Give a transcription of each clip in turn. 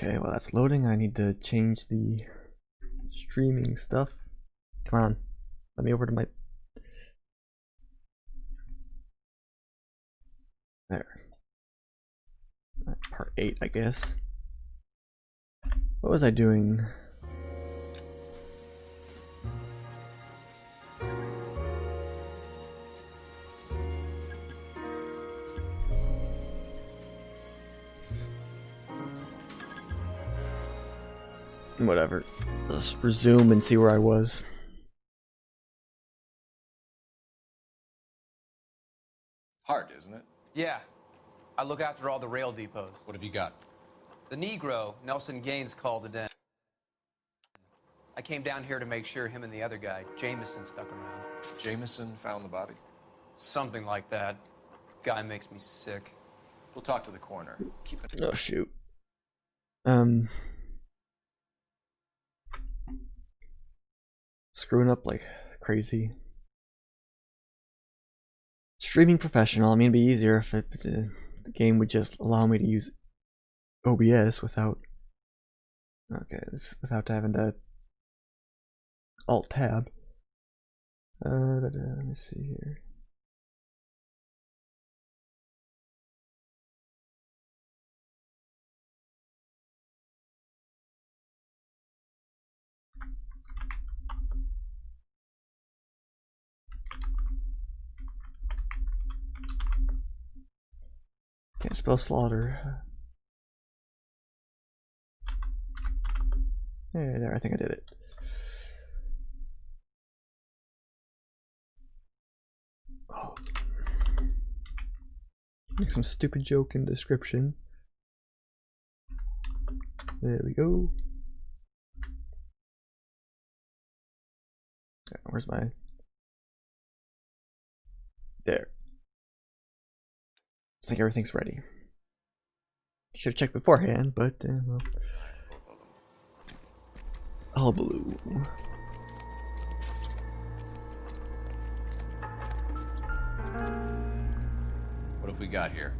Okay, well that's loading. I need to change the streaming stuff. Come on, let me over to my... There. Part 8, I guess. What was I doing? Whatever. Let's resume and see where I was. Hard, isn't it? Yeah. I look after all the rail depots. What have you got? The Negro, Nelson Gaines, called it in. I came down here to make sure him and the other guy, Jameson, stuck around. Jameson found the body? Something like that. Guy makes me sick. We'll talk to the coroner. Keep it. Oh shoot. Screwing up like crazy. Streaming professional. I mean, it'd be easier if the game would just allow me to use OBS without. Okay, without having to Alt Tab. Let me see here. Can't spell slaughter. There, I think I did it. Oh. Make some stupid joke in description. There we go. Where's my... There. I think everything's ready. Should have checked beforehand, but well. Hullabaloo. What have we got here?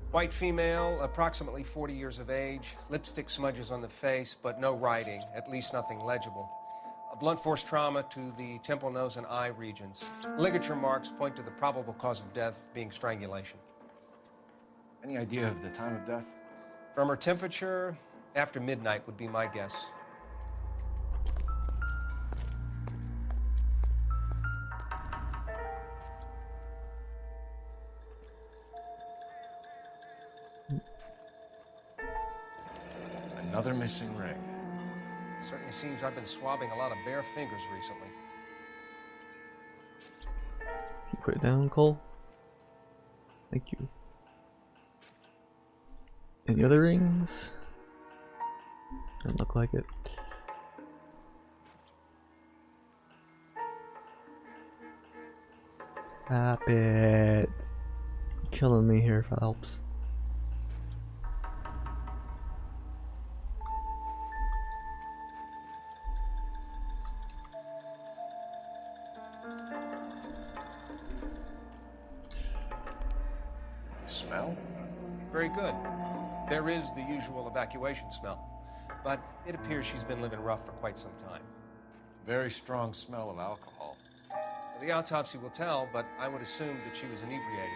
White female, approximately 40 years of age, lipstick smudges on the face, but no writing, at least nothing legible. A blunt force trauma to the temple, nose, and eye regions. Ligature marks point to the probable cause of death being strangulation. Any idea of the time of death? From her temperature, after midnight would be my guess. Another missing ring. Certainly seems I've been swabbing a lot of bare fingers recently. You put it down, Cole. Thank you. Any other rings? Doesn't look like it. Stop it. You're killing me here, Phelps. Smell? Very good. There is the usual evacuation smell, but it appears she's been living rough for quite some time. Very strong smell of alcohol. The autopsy will tell, but I would assume that she was inebriated.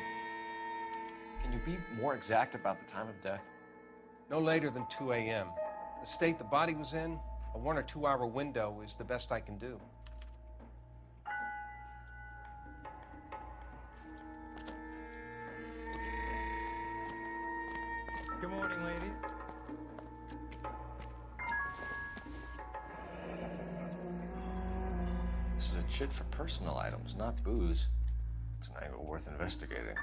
Can you be more exact about the time of death? No later than 2 a.m. The state the body was in, a 1 or 2 hour window is the best I can do. Good morning, ladies. This is a chit for personal items, not booze. It's an angle worth investigating.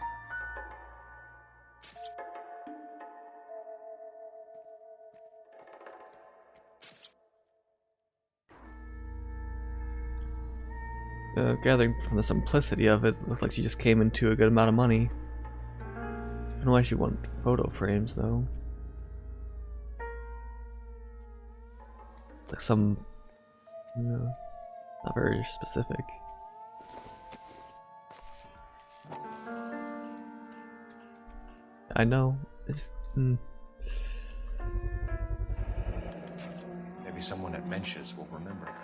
Gathering from the simplicity of it, looks like she just came into a good amount of money. I don't know why she wanted photo frames though. Like some, you know, not very specific. I know. It's someone at Mensch's will remember her.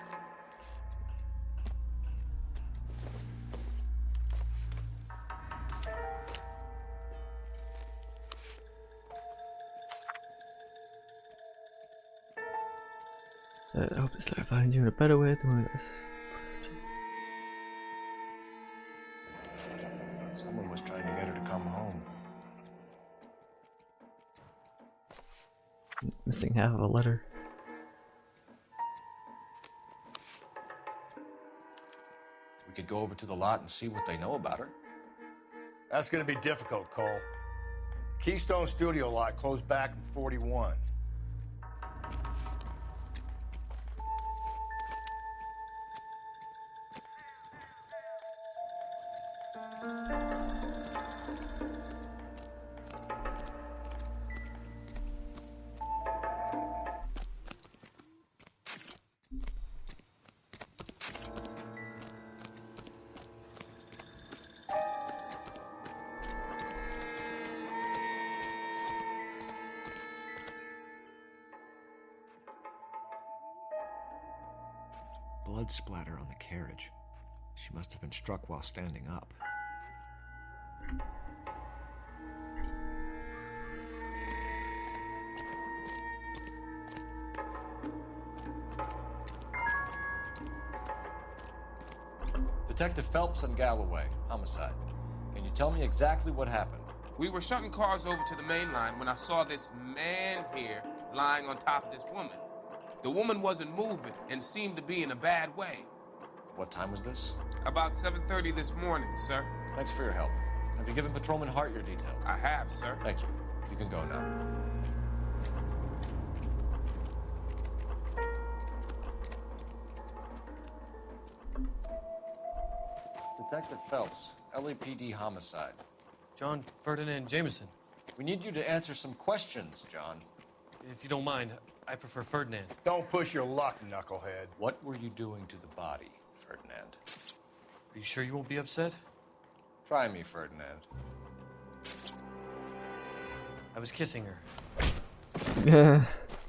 I hope this letter finds you in a better way than this. Someone was trying to get her to come home. Missing half of a letter. We could go over to the lot and see what they know about her. That's gonna be difficult, Cole. Keystone Studio lot closed back in 41. Blood splatter on the carriage. She must have been struck while standing up. Detective Phelps and Galloway, homicide. Can you tell me exactly what happened? We were shunting cars over to the main line when I saw this man here lying on top of this woman. The woman wasn't moving and seemed to be in a bad way. What time was this? About 7:30 this morning, sir. Thanks for your help. Have you given Patrolman Hart your details? I have, sir. Thank you. You can go now. Detective Phelps, LAPD homicide. John Ferdinand Jameson. We need you to answer some questions, John. If you don't mind, I prefer Ferdinand. Don't push your luck, knucklehead. What were you doing to the body, Ferdinand? Are you sure you won't be upset? Try me, Ferdinand. I was kissing her. Yeah.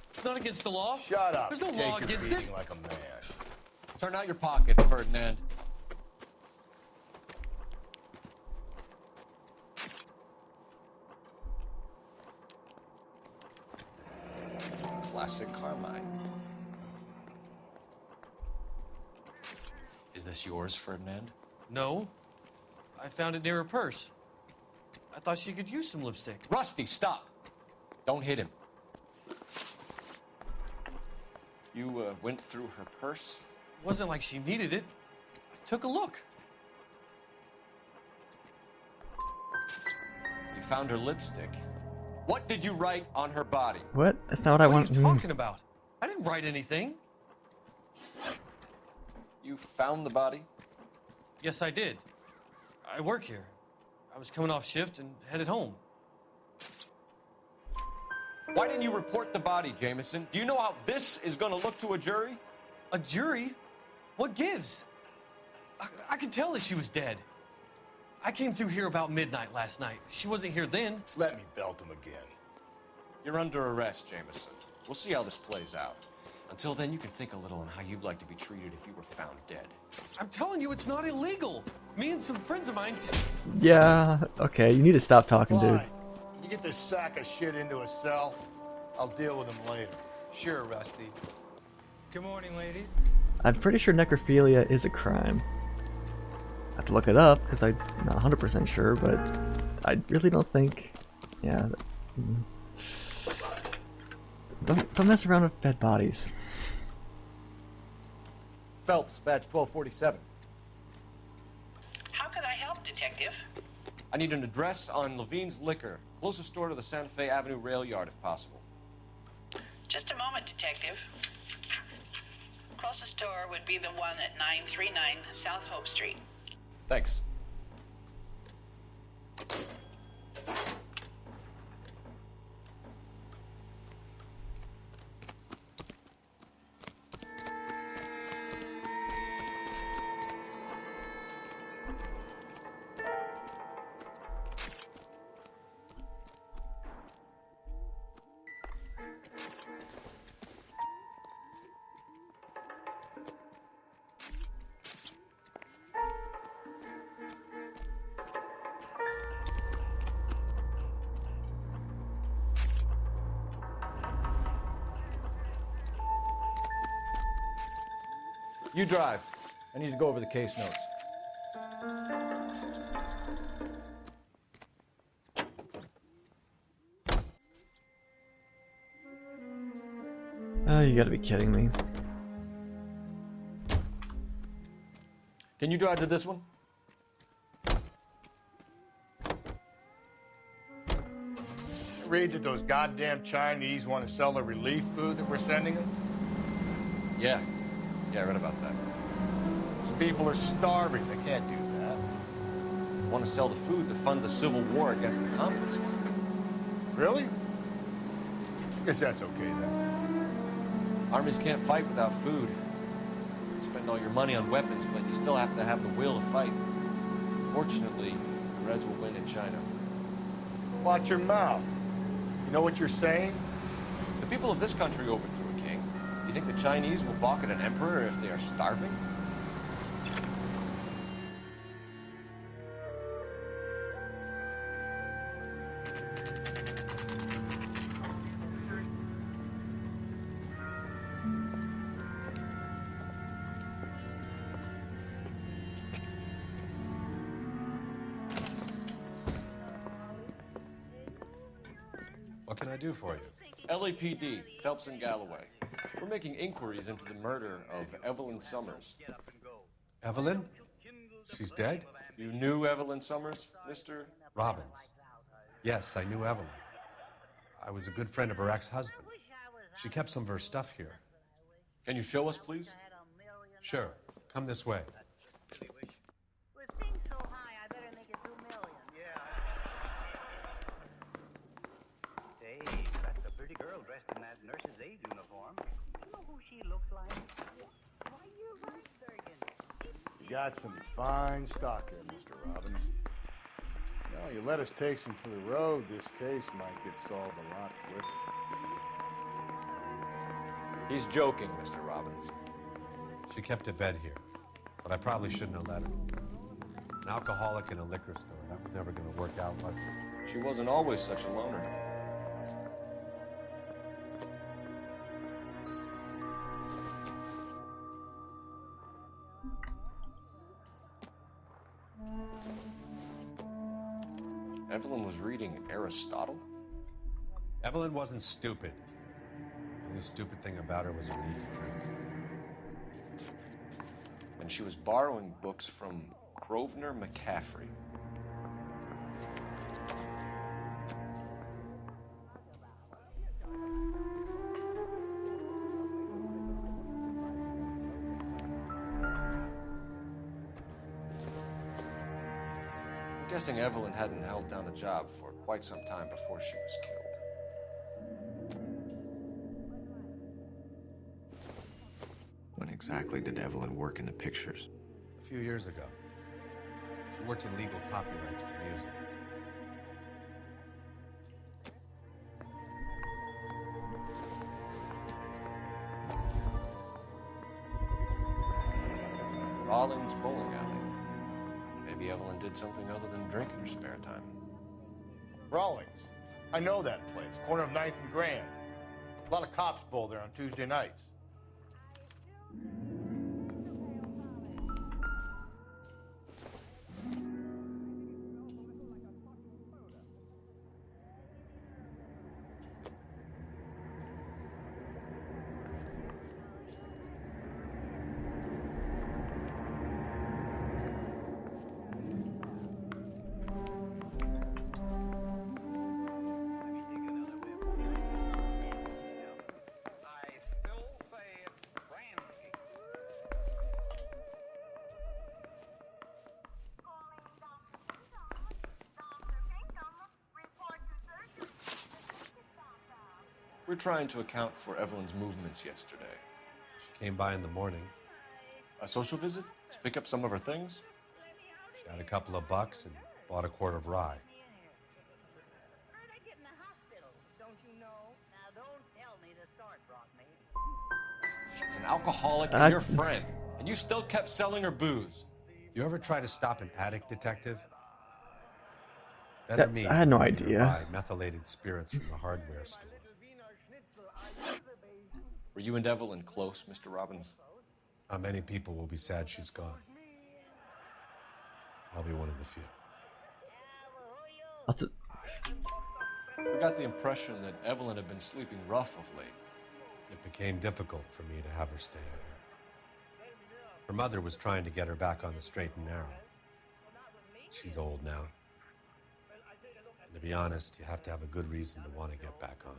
It's not against the law. Shut up. There's no Take law your against beating it. like a man. Turn out your pockets, Ferdinand. Classic Carmine. Is this yours, Ferdinand? No. I found it near her purse. I thought she could use some lipstick. Rusty, stop! Don't hit him. You went through her purse? It wasn't like she needed it. I took a look. You found her lipstick. What did you write on her body? What? That's not what I What want. are you talking about? I didn't write anything. You found the body? Yes, I did. I work here. I was coming off shift and headed home. Why didn't you report the body, Jameson? Do you know how this is going to look to a jury? A jury? What gives? I could tell that she was dead. I came through here about midnight last night. She wasn't here then. Let me belt him again. You're under arrest, Jameson. We'll see how this plays out. Until then, you can think a little on how you'd like to be treated if you were found dead. I'm telling you, it's not illegal. Me and some friends of mine. Yeah. Okay. You need to stop talking, dude. Fine. You get this sack of shit into a cell, I'll deal with him later. Sure, Rusty. Good morning, ladies. I'm pretty sure necrophilia is a crime. I have to look it up because I'm not 100% sure, but I really don't think. Yeah. Don't mess around with dead bodies. Phelps, badge 1247. How can I help, Detective? I need an address on Levine's Liquor. Closest store to the Santa Fe Avenue rail yard, if possible. Just a moment, Detective. Closest store would be the one at 939 South Hope Street. Thanks. You drive. I need to go over the case notes. Oh, you gotta be kidding me. Can you drive to this one? Read that those goddamn Chinese want to sell the relief food that we're sending them? Yeah. Yeah, I read about that. Those people are starving. They can't do that. They want to sell the food to fund the civil war against the communists. Really? Guess that's okay then. Armies can't fight without food. You spend all your money on weapons, but you still have to have the will to fight. Fortunately, the Reds will win in China. Watch your mouth. You know what you're saying? The people of this country overthrew a king. You think the Chinese will balk at an emperor if they are starving? What can I do for you? LAPD, Phelps and Galloway. We're making inquiries into the murder of Evelyn Summers. Evelyn? She's dead? You knew Evelyn Summers, Mr. Robbins. Yes, I knew Evelyn. I was a good friend of her ex-husband. She kept some of her stuff here. Can you show us, please? Sure. Come this way. Girl dressed in that nurse's aide uniform. You know who she looks like? Why, you're right, Bergen. You got some fine stock here, Mr. Robbins. Now, you let us take some for the road, this case might get solved a lot quicker. He's joking, Mr. Robbins. She kept a bed here, but I probably shouldn't have let her. An alcoholic in a liquor store, that was never going to work out much. She wasn't always such a loner. Evelyn was reading Aristotle? Evelyn wasn't stupid. The only stupid thing about her was her need to drink. And she was borrowing books from Grosvenor McCaffrey. I'm guessing Evelyn hadn't held down a job for quite some time before she was killed. When exactly did Evelyn work in the pictures? A few years ago. She worked in legal copyrights for music. Rawlings Bowling Alley. Maybe Evelyn did something other than drink in her spare time. Rawlings. I know that place. Corner of 9th and Grand. A lot of cops bowl there on Tuesday nights. We're trying to account for Evelyn's movements yesterday. She came by in the morning. A social visit? To pick up some of her things? She had a couple of bucks and bought a quart of rye. She was an alcoholic and your friend, and you still kept selling her booze. You ever try to stop an addict, detective? Better me. I had no than to idea. buy methylated spirits from the hardware store. Were you and Evelyn close, Mr. Robbins? Not many people will be sad she's gone. I'll be one of the few. We got the impression that Evelyn had been sleeping rough of late. It became difficult for me to have her stay here. Her mother was trying to get her back on the straight and narrow. She's old now. And to be honest, you have to have a good reason to want to get back on.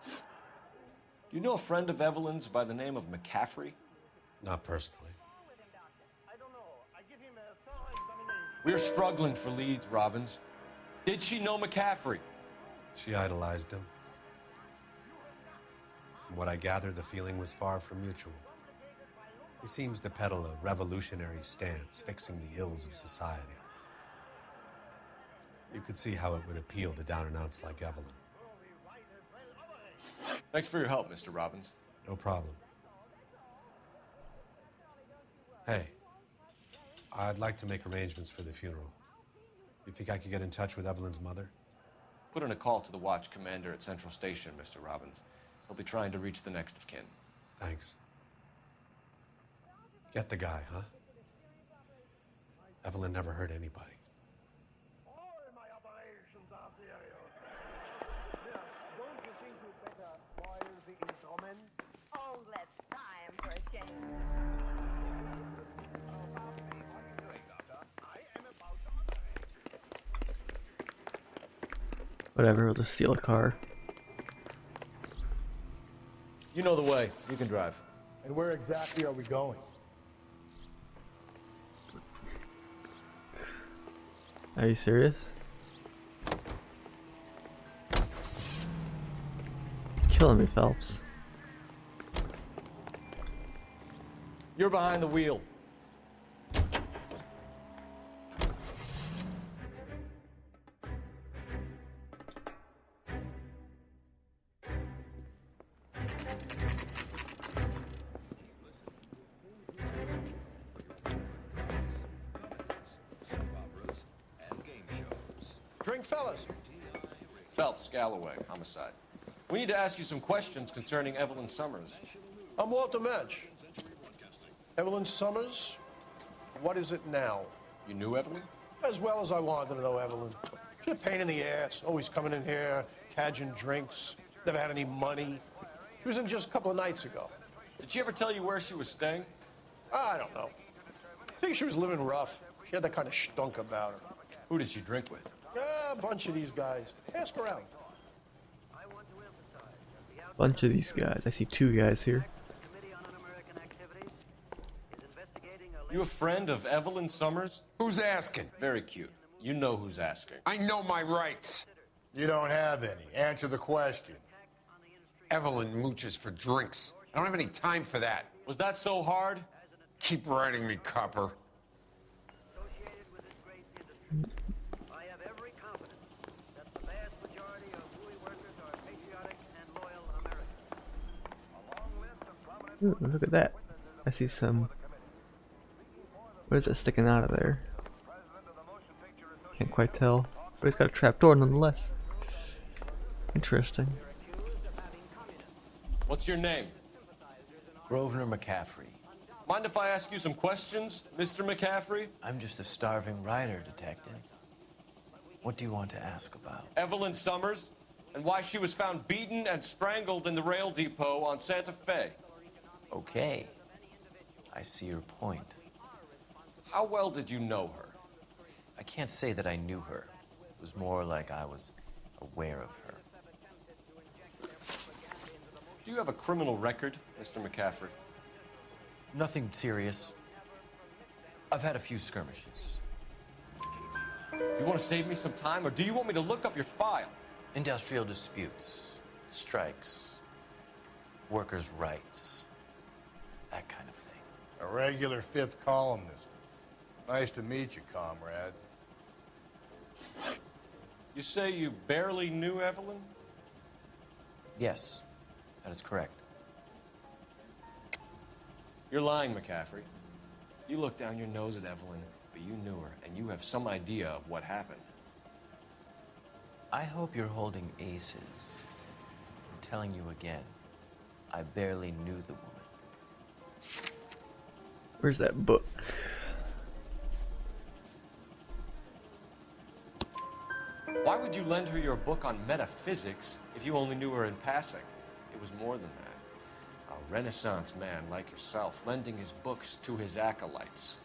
Do you know a friend of Evelyn's by the name of McCaffrey? Not personally. We're struggling for leads, Robbins. Did she know McCaffrey? She idolized him. From what I gather, the feeling was far from mutual. He seems to peddle a revolutionary stance, fixing the ills of society. You could see how it would appeal to down-and-outs like Evelyn. Thanks for your help, Mr. Robbins. No problem. Hey, I'd like to make arrangements for the funeral. You think I could get in touch with Evelyn's mother? Put in a call to the watch commander at Central Station, Mr. Robbins. He'll be trying to reach the next of kin. Thanks. Get the guy, huh? Evelyn never hurt anybody. Whatever, we'll just steal a car. You know the way. You can drive. And where exactly are we going? Are you serious? Killing me, Phelps. You're behind the wheel. Drink, fellas. Phelps, Galloway, homicide. We need to ask you some questions concerning Evelyn Summers. I'm Walter Mensch. Evelyn Summers, what is it now? You knew Evelyn? As well as I wanted to know Evelyn. She's a pain in the ass, always coming in here, cadging drinks, never had any money. She was in just a couple of nights ago. Did she ever tell you where she was staying? I don't know. I think she was living rough. She had that kind of stunk about her. Who did she drink with? A bunch of these guys. Ask around. Bunch of these guys. I see two guys here. You a friend of Evelyn Summers? Who's asking? Very cute. You know who's asking. I know my rights. You don't have any. Answer the question. Evelyn mooches for drinks. I don't have any time for that. Was that so hard? Keep writing me, copper. Ooh, look at that. I see some... What is it sticking out of there? Can't quite tell. But it's got a trapdoor nonetheless. Interesting. What's your name? Grosvenor McCaffrey. Mind if I ask you some questions, Mr. McCaffrey? I'm just a starving writer, detective. What do you want to ask about? Evelyn Summers, and why she was found beaten and strangled in the rail depot on Santa Fe. Okay. I see your point. How well did you know her? I can't say that I knew her. It was more like I was aware of her. Do you have a criminal record, Mr. McCaffrey? Nothing serious. I've had a few skirmishes. You want to save me some time, or do you want me to look up your file? Industrial disputes, strikes, workers' rights, that kind of thing. A regular fifth columnist. Nice to meet you, comrade. You say you barely knew Evelyn? Yes, that is correct. You're lying, McCaffrey. You looked down your nose at Evelyn, but you knew her, and you have some idea of what happened. I hope you're holding aces. I'm telling you again, I barely knew the woman. Where's that book? Why would you lend her your book on metaphysics if you only knew her in passing? It was more than that. A Renaissance man like yourself, lending his books to his acolytes.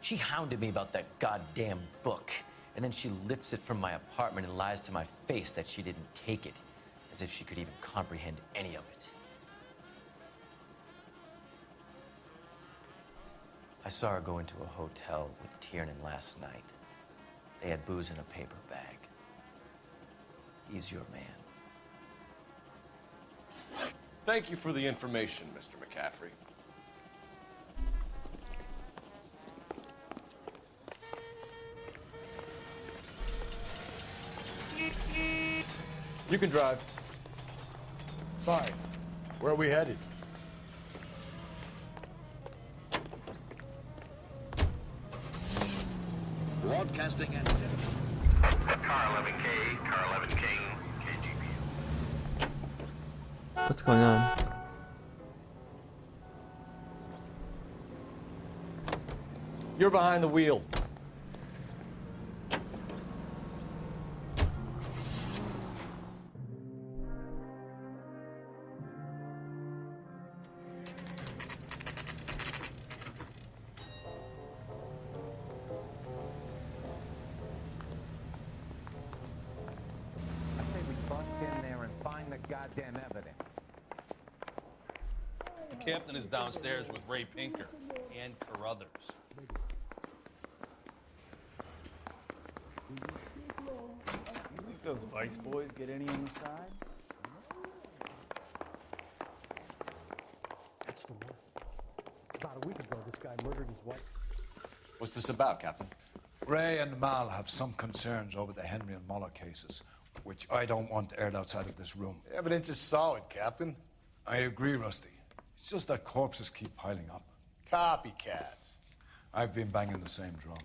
She hounded me about that goddamn book, and then she lifts it from my apartment and lies to my face that she didn't take it, as if she could even comprehend any of it. I saw her go into a hotel with Tiernan last night. They had booze in a paper bag. He's your man. Thank you for the information, Mr. McCaffrey. You can drive. Fine. Where are we headed? Broadcasting at Car 11K, Car 11 King, KGP. What's going on? You're behind the wheel. Goddamn evidence. The captain is downstairs with Ray Pinker and Carruthers. You think those Vice boys get any on the side? That's the one. About a week ago, this guy murdered his wife. What's this about, Captain? Ray and Mal have some concerns over the Henry and Muller cases, which I don't want aired outside of this room. The evidence is solid, Captain. I agree, Rusty. It's just that corpses keep piling up. Copycats. I've been banging the same drum.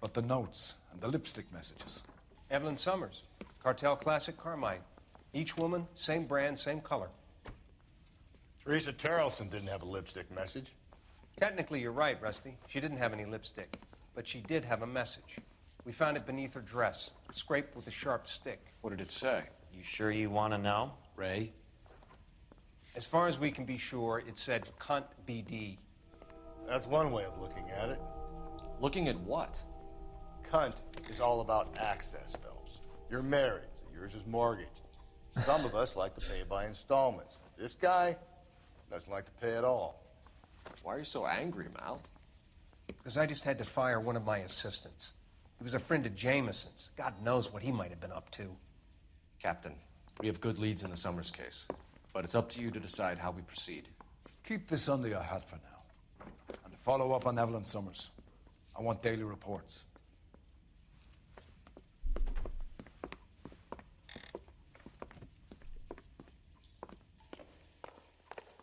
But the notes and the lipstick messages. Evelyn Summers, Cartel Classic Carmine. Each woman, same brand, same color. Teresa Terrelson didn't have a lipstick message. Technically, you're right, Rusty. She didn't have any lipstick, but she did have a message. We found it beneath her dress, scraped with a sharp stick. What did it say? You sure you want to know? Ray? As far as we can be sure, it said cunt BD. That's one way of looking at it. Looking at what? Cunt is all about access, Phelps. You're married, so yours is mortgaged. Some of us like to pay by installments. This guy doesn't like to pay at all. Why are you so angry, Mal? Because I just had to fire one of my assistants. He was a friend of Jameson's. God knows what he might have been up to. Captain, we have good leads in the Summers case, but it's up to you to decide how we proceed. Keep this under your hat for now. And follow up on Evelyn Summers. I want daily reports.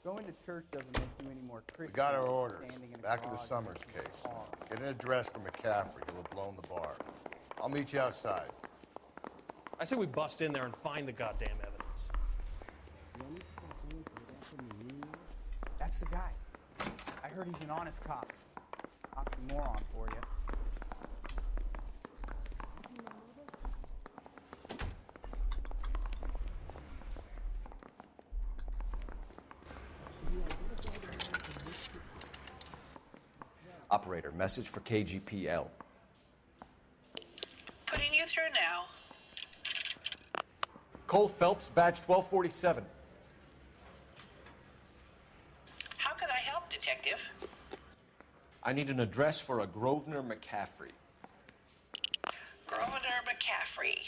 Going to church doesn't make you any more Christian. We got our orders. Standing in a Back to the garage Summers next to a case. car. Get an address for McCaffrey. He'll have blown the bar. I'll meet you outside. I say we bust in there and find the goddamn evidence. That's the guy. I heard he's an honest cop. Oxymoron for you. Operator, message for KGPL. Putting you through now. Cole Phelps, badge 1247. How can I help, Detective? I need an address for a Grosvenor McCaffrey. Grosvenor McCaffrey.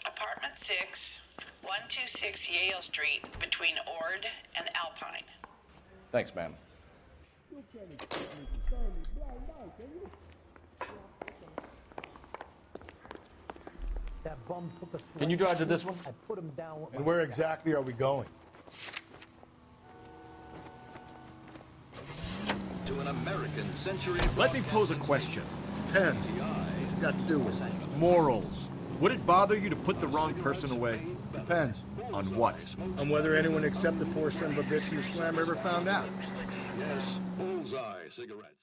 Apartment 6, 126 Yale Street, between Ord and Alpine. Thanks, ma'am. That bum took a Can you drive to this one? I put him down with And my where exactly are we going? To an American Century. Let me pose a question. Penn, what's it got to do with morals? Would it bother you to put the wrong person away? Depends. On what? On whether anyone except the poor son of a bitch from the slammer ever found out. Yes, bullseye cigarettes.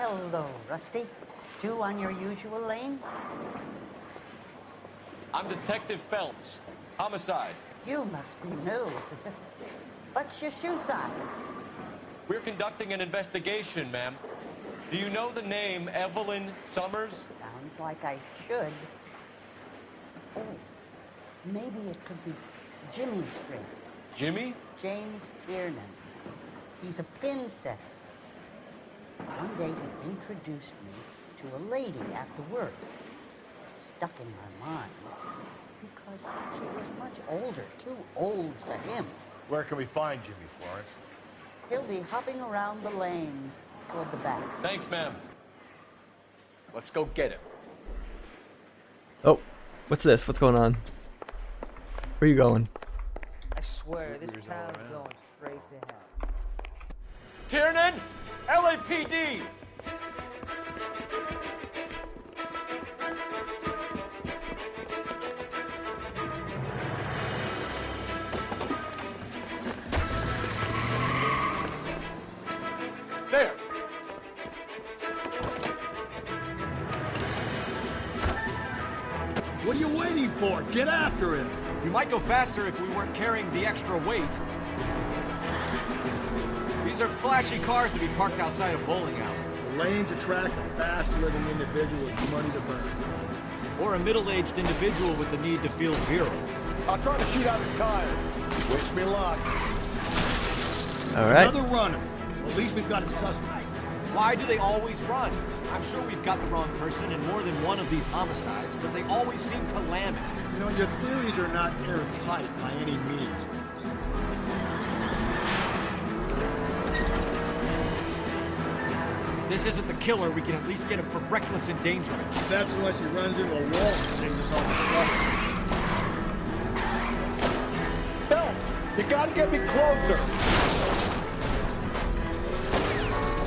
Hello, Rusty. Two on your usual lane? I'm Detective Phelps. Homicide. You must be new. What's your shoe size? We're conducting an investigation, ma'am. Do you know the name Evelyn Summers? Sounds like I should. Oh, maybe it could be Jimmy's friend. Jimmy? James Tiernan. He's a pin setter. One day he introduced me to a lady after work. It stuck in my mind because she was much older, too old for him. Where can we find Jimmy, Florence? He'll be hopping around the lanes toward the back. Thanks, ma'am. Let's go get him. Oh, what's this? What's going on? Where are you going? I swear, this town's going straight to hell. Tiernan! LAPD! There! What are you waiting for? Get after him! We might go faster if we weren't carrying the extra weight. These are flashy cars to be parked outside a bowling alley. The lanes attract a fast-living individual with money to burn. Or a middle-aged individual with the need to feel virile. I'll try to shoot out his tire. Wish me luck. All right. Another runner. Well, at least we've got a suspect. Why do they always run? I'm sure we've got the wrong person in more than one of these homicides, but they always seem to lam it. You know, your theories are not airtight by any means. If this isn't the killer, we can at least get him for reckless endangerment. That's unless he runs into a wall and saves us all the stuff. Phelps, you gotta get me closer.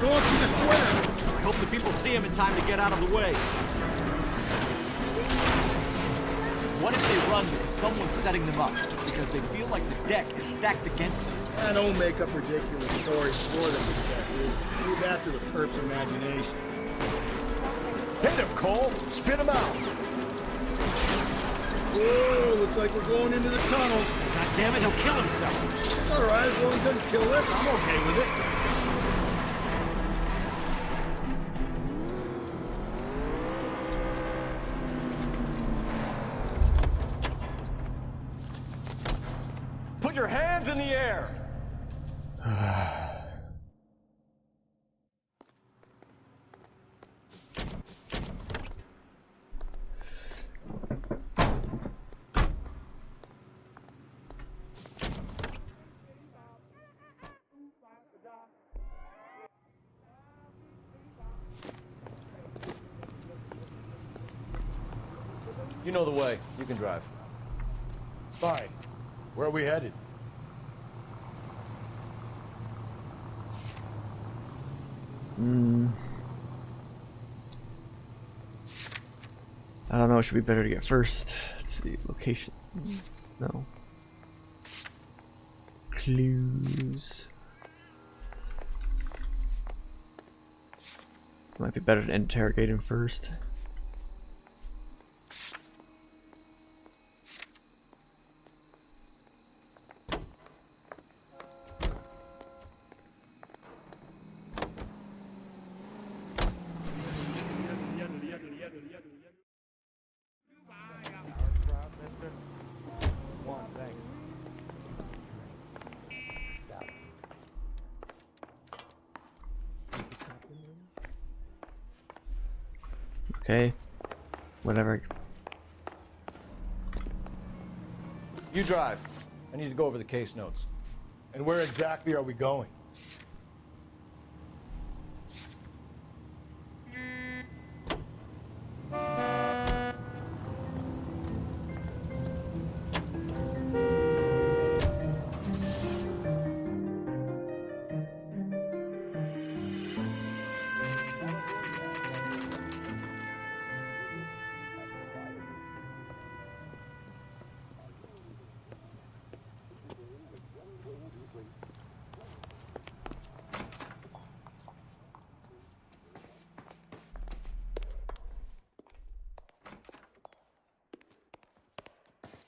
Going through the square. I hope the people see him in time to get out of the way. What if they run because someone's setting them up? Because they feel like the deck is stacked against them. I don't make up ridiculous stories for them, detective. Leave that to the perp's imagination. Hit him, Cole. Spit him out. Whoa, looks like we're going into the tunnels. God damn it, he'll kill himself. All right, as long as he doesn't kill us, I'm okay with it. Put your hands in the air! You know the way. You can drive. Fine. Where are we headed? I don't know. It should be better to get first. Let's see. Location. No. Clues. Might be better to interrogate him first. Okay. Whatever. You drive. I need to go over the case notes. And where exactly are we going?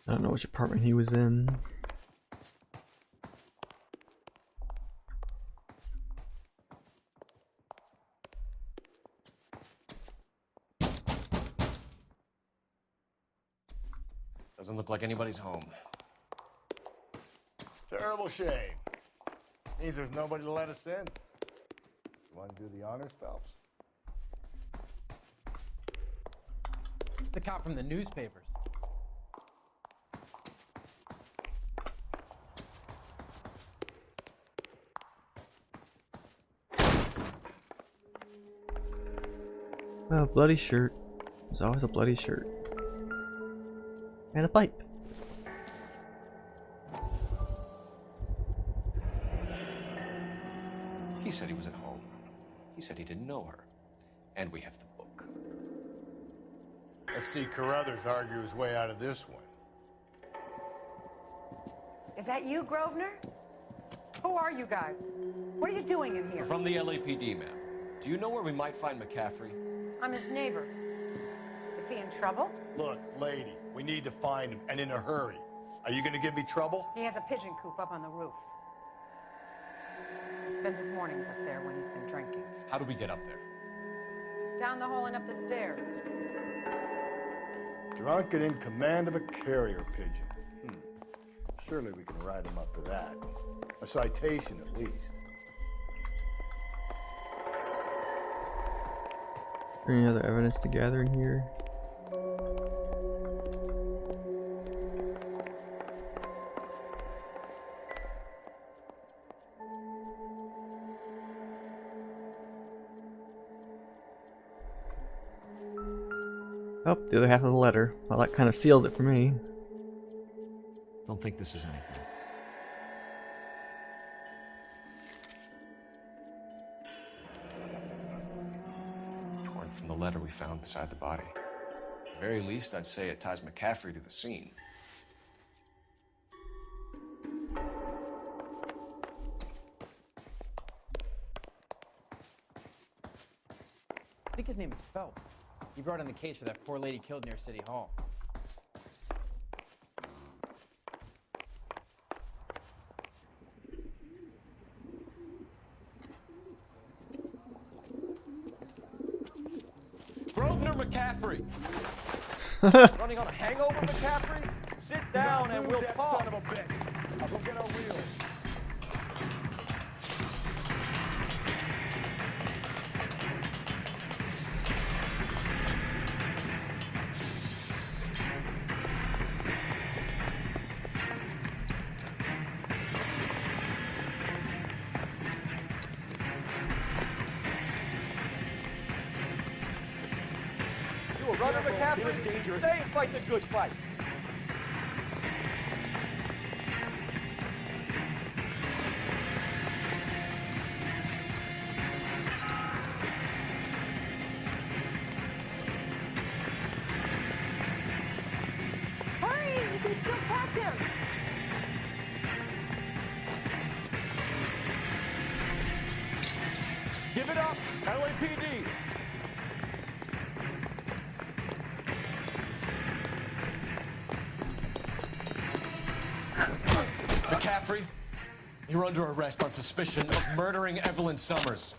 I don't know which apartment he was in. Doesn't look like anybody's home. Terrible shame. Means there's nobody to let us in. You want to do the honors, Phelps? The cop from the newspapers. Oh, bloody shirt. There's always a bloody shirt. And a pipe. He said he was at home. He said he didn't know her. And we have the book. Let's see Carruthers argue his way out of this one. Is that you, Grosvenor? Who are you guys? What are you doing in here? We're from the LAPD, ma'am. Do you know where we might find McCaffrey? I'm his neighbor. Is he in trouble? Look, lady, we need to find him, and in a hurry. Are you gonna give me trouble? He has a pigeon coop up on the roof. He spends his mornings up there when he's been drinking. How do we get up there? Down the hall and up the stairs. Drunk and in command of a carrier pigeon. Surely we can write him up for that. A citation, at least. Any other evidence to gather in here? Oh, the other half of the letter. Well, that kind of seals it for me. Don't think this is anything. Torn from the letter we found beside the body. At the very least, I'd say it ties McCaffrey to the scene. I think his name is Phelps. He brought in the case for that poor lady killed near City Hall. Grosvenor McCaffrey! Running on a hangover, McCaffrey? Sit down and we'll talk. Son of a bitch. I'll go get our wheels. You a runner, McCaffrey? Stay and fight the good fight. Hurry! You can still catch him! Give it up, LAPD. McCaffrey, you're under arrest on suspicion of murdering Evelyn Summers.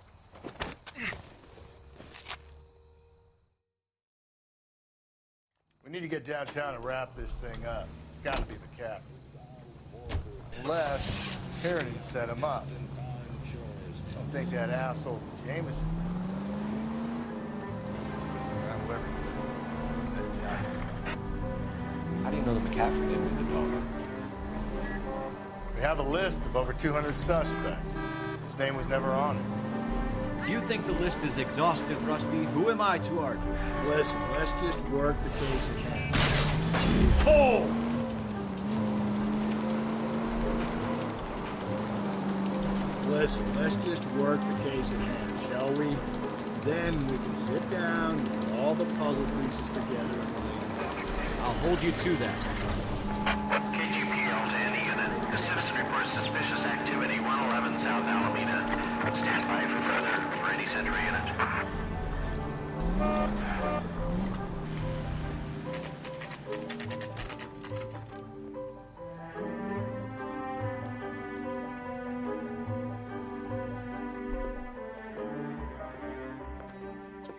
We need to get downtown and wrap this thing up. It's gotta be McCaffrey. Unless Harrington set him up. Don't think that asshole Jameson. Whoever. How do you know that McCaffrey didn't meet the dog? We have a list of over 200 suspects. His name was never on it. If you think the list is exhaustive, Rusty, who am I to argue? Listen, let's just work the case at hand. Oh! Listen, let's just work the case at hand, shall we? Then we can sit down and put all the puzzle pieces together. I'll hold you to that. KGP Delta any unit. The citizen reports suspicious activity 111 South Alameda. Stand by for further for any center unit.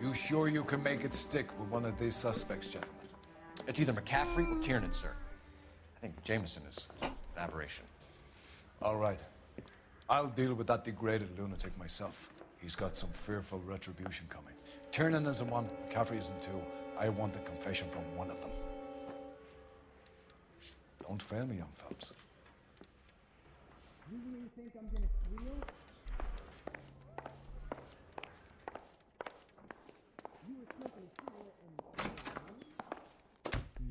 You sure you can make it stick with one of these suspects, gentlemen? It's either McCaffrey or Tiernan, sir. I think Jameson is an aberration. All right. I'll deal with that degraded lunatic myself. He's got some fearful retribution coming. Tiernan isn't one, McCaffrey isn't two. I want a confession from one of them. Don't fail me, young fellas. You really think I'm gonna squeal? You were smoking a cigarette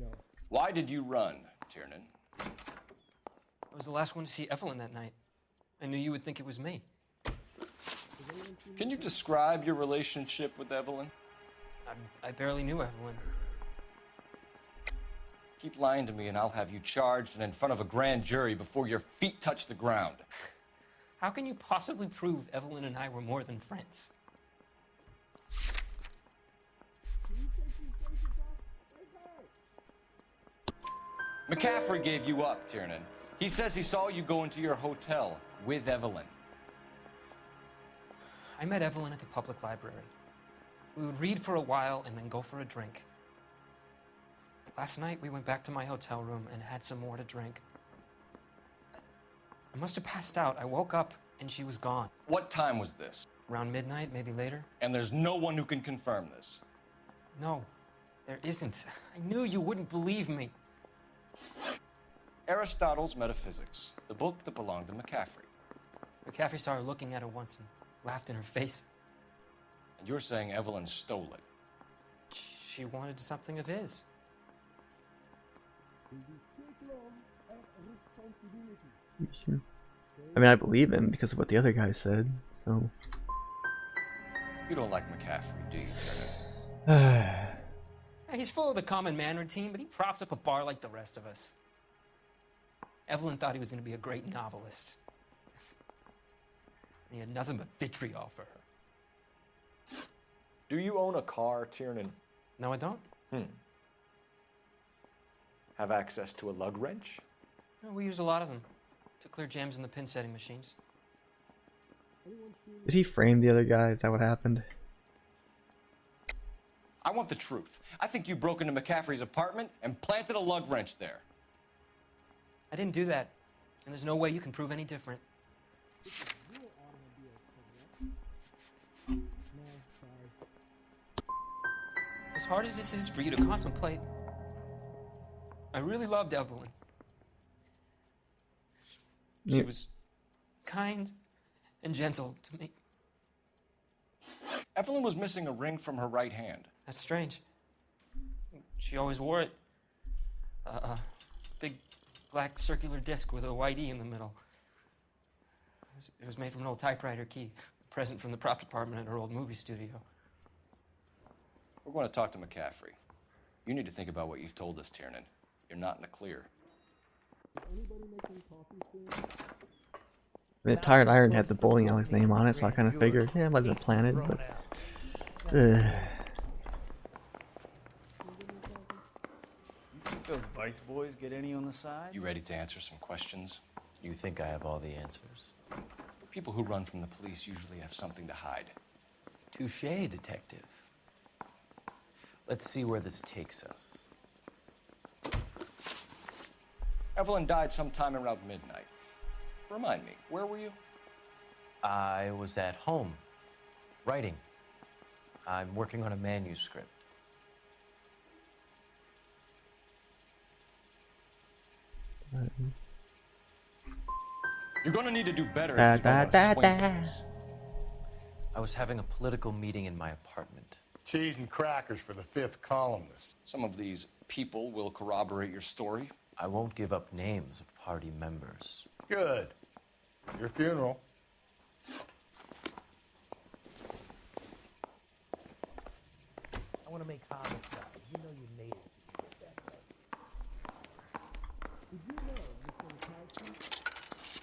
and... No. Why did you run, Tiernan? I was the last one to see Evelyn that night. I knew you would think it was me. Can you describe your relationship with Evelyn? I barely knew Evelyn. Keep lying to me and I'll have you charged and in front of a grand jury before your feet touch the ground. How can you possibly prove Evelyn and I were more than friends? McCaffrey gave you up, Tiernan. He says he saw you go into your hotel with Evelyn. I met Evelyn at the public library. We would read for a while and then go for a drink. Last night, we went back to my hotel room and had some more to drink. I must have passed out. I woke up and she was gone. What time was this? Around midnight, maybe later. And there's no one who can confirm this? No, there isn't. I knew you wouldn't believe me. Aristotle's Metaphysics, the book that belonged to McCaffrey. McCaffrey saw her looking at it once and laughed in her face. And you're saying Evelyn stole it? She wanted something of his. I mean, I believe him because of what the other guy said, so... You don't like McCaffrey, do you, He's full of the common man routine, but he props up a bar like the rest of us. Evelyn thought he was going to be a great novelist. He had nothing but vitriol for her. Do you own a car, Tiernan? No, I don't. Have access to a lug wrench? No, we use a lot of them to clear jams in the pin setting machines. Did he frame the other guy? Is that what happened? I want the truth. I think you broke into McCaffrey's apartment and planted a lug wrench there. I didn't do that, and there's no way you can prove any different. As hard as this is for you to contemplate, I really loved Evelyn. She was kind and gentle to me. Evelyn was missing a ring from her right hand. That's strange. She always wore it. A big black circular disc with a white E in the middle. It was made from an old typewriter key, a present from the prop department at her old movie studio. We're going to talk to McCaffrey. You need to think about what you've told us, Tiernan. You're not in the clear. I mean, Tired Iron had the bowling alley's name on it, so I kind of figured, yeah, it might have been planted, but... You think those Vice boys get any on the side? You ready to answer some questions? You think I have all the answers? People who run from the police usually have something to hide. Touché, detective. Let's see where this takes us. Evelyn died sometime around midnight. Remind me, where were you? I was at home, writing. I'm working on a manuscript. You're gonna need to do better if you're gonna swing things. I was having a political meeting in my apartment. Cheese and crackers for the 5th columnist. Some of these people will corroborate your story. I won't give up names of party members. Good. Your funeral. I want to make homicide. You know you made it. That way. Did you know Mr. Mikowski?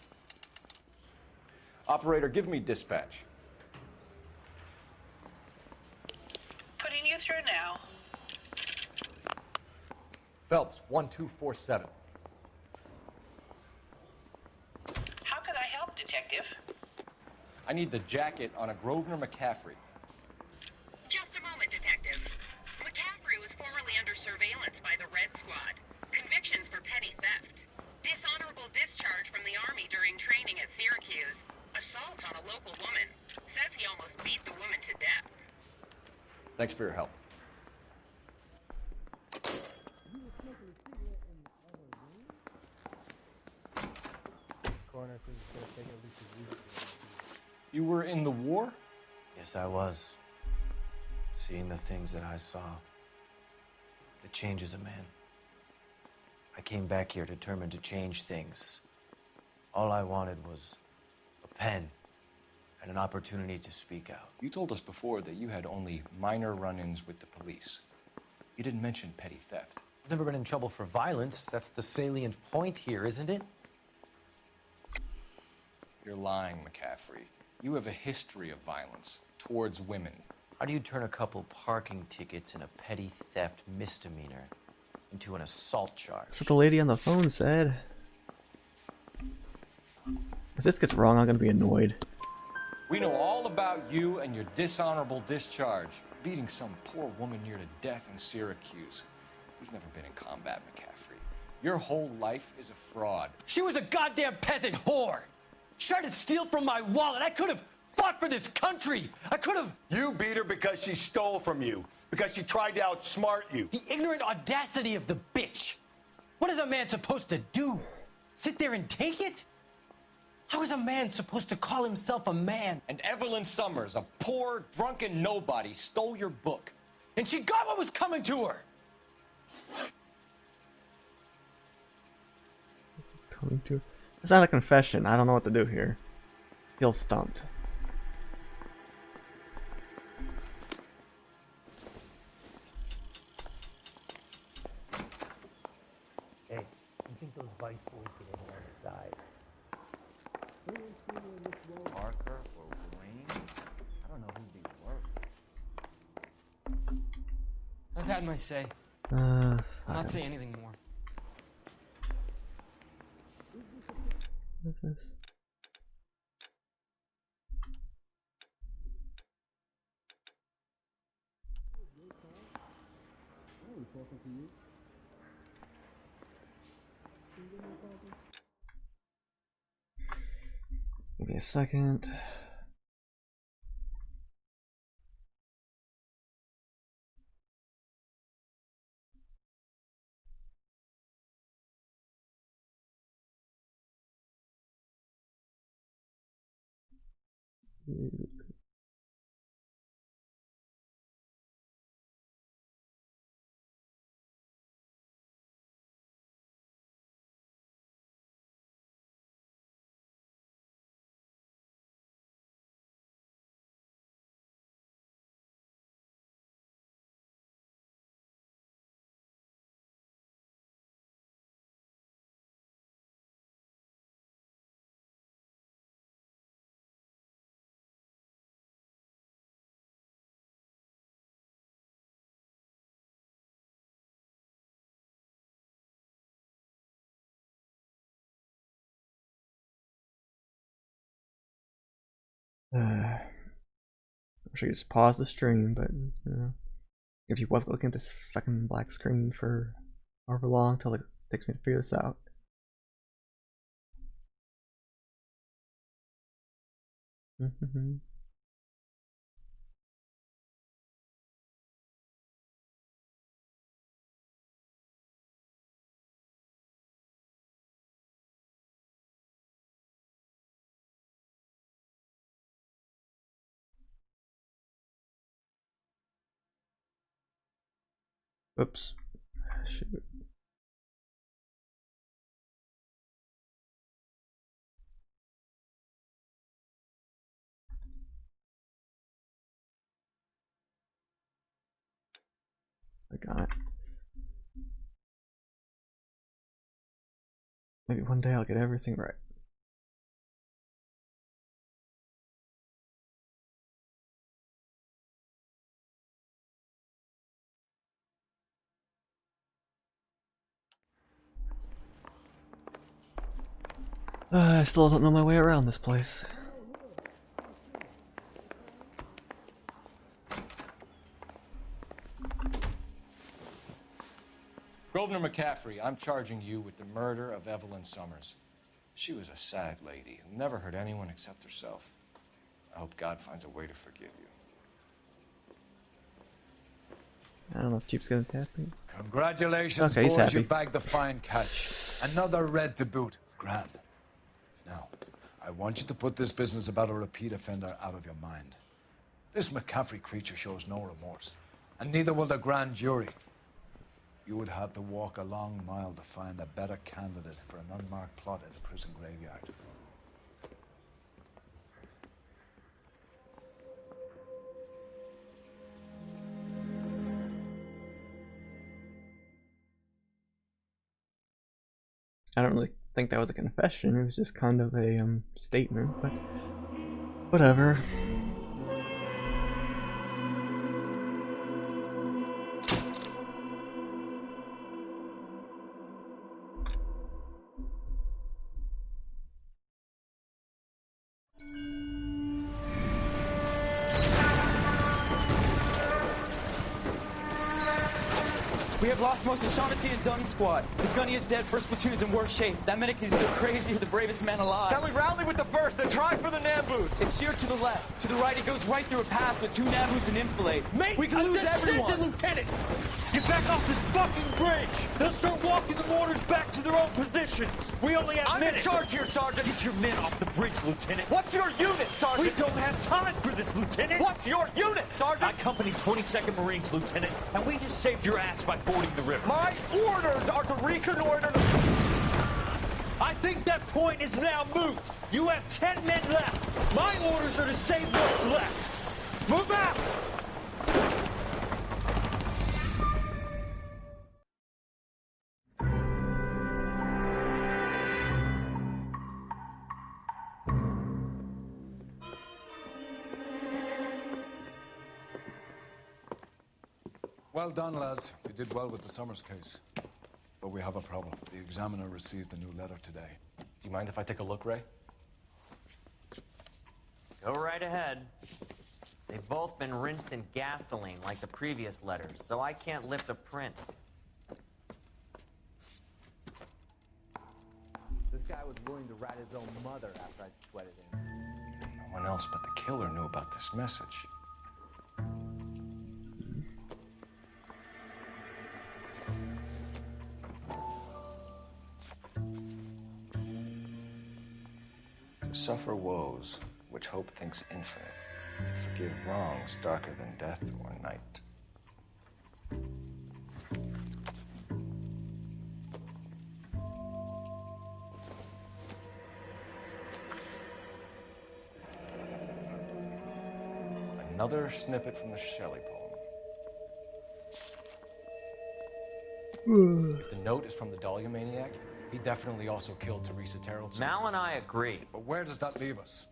Operator, give me dispatch. Putting you through now. Phelps, 1247. How could I help, Detective? I need the jacket on a Grosvenor McCaffrey. Just a moment, Detective. McCaffrey was formerly under surveillance by the Red Squad. Convictions for petty theft. Dishonorable discharge from the Army during training at Syracuse. Assault on a local woman. Says he almost beat the woman to death. Thanks for your help. Coroner says it's going to take at least a week. You were in the war? Yes, I was. Seeing the things that I saw, it changes a man. I came back here determined to change things. All I wanted was a pen and an opportunity to speak out. You told us before that you had only minor run-ins with the police. You didn't mention petty theft. I've never been in trouble for violence. That's the salient point here, isn't it? You're lying, McCaffrey. You have a history of violence towards women. How do you turn a couple parking tickets and a petty theft misdemeanor into an assault charge? That's what the lady on the phone said. If this gets wrong, I'm gonna be annoyed. We know all about you and your dishonorable discharge, beating some poor woman near to death in Syracuse. You've never been in combat, McCaffrey. Your whole life is a fraud. She was a goddamn peasant whore! She tried to steal from my wallet. I could have fought for this country. I could have... You beat her because she stole from you. Because she tried to outsmart you. The ignorant audacity of the bitch. What is a man supposed to do? Sit there and take it? How is a man supposed to call himself a man? And Evelyn Summers, a poor, drunken nobody, stole your book. And she got what was coming to her. Coming to... It's not a confession. I don't know what to do here. Feel stumped. Hey, you think those vice boys get in on the side? Parker or Wayne? I don't know who'd be worse. I've had my say. I'll not say anything more. What is this? Give me a second. I should just pause the stream, but you know, if you was looking at this fucking black screen for however long till it takes me to figure this out. Oops. Shoot. I got it. Maybe one day I'll get everything right. I still don't know my way around this place. Grosvenor McCaffrey, I'm charging you with the murder of Evelyn Summers. She was a sad lady who never hurt anyone except herself. I hope God finds a way to forgive you. I don't know if Jeep's gonna tap me. Congratulations, okay, he's boys. happy. You bagged the fine catch. Another red to boot. Grand. Now, I want you to put this business about a repeat offender out of your mind. This McCaffrey creature shows no remorse, and neither will the grand jury. You would have to walk a long mile to find a better candidate for an unmarked plot in the prison graveyard. I don't really think that was a confession, it was just kind of a statement, but whatever. We have lost most of Shaughnessy and Dunn's squad. The gunny is dead, first platoon is in worse shape. That medic is either crazy or the bravest man alive. Can we rally with the first and try for the Nambus? It's sheer to the left. To the right, it goes right through a pass with 2 Nambus and enfilade. Mate, we can lose everyone. Lieutenant! Get back off this fucking bridge! They'll start walking the mortars back to their own positions! We only have minutes! I'm in charge here, Sergeant! Get your men off the bridge, Lieutenant! What's your unit, Sergeant? We don't have time for this, Lieutenant! What's your unit, Sergeant? I company 22nd Marines, Lieutenant, and we just saved your ass by fording the river. My orders are to reconnoiter the... I think that point is now moot! You have 10 men left! My orders are to save what's left! Move out! Well done, lads. You did well with the Summers case. But we have a problem. The examiner received a new letter today. Do you mind if I take a look, Ray? Go right ahead. They've both been rinsed in gasoline like the previous letters, so I can't lift a print. This guy was willing to rat his own mother after I sweated him. No one else but the killer knew about this message. To suffer woes which hope thinks infinite, to forgive wrongs darker than death or night. Another snippet from the Shelley poem. If the note is from the Dahlia maniac, he definitely also killed Teresa Terrell. Mal and I agree. But where does that leave us?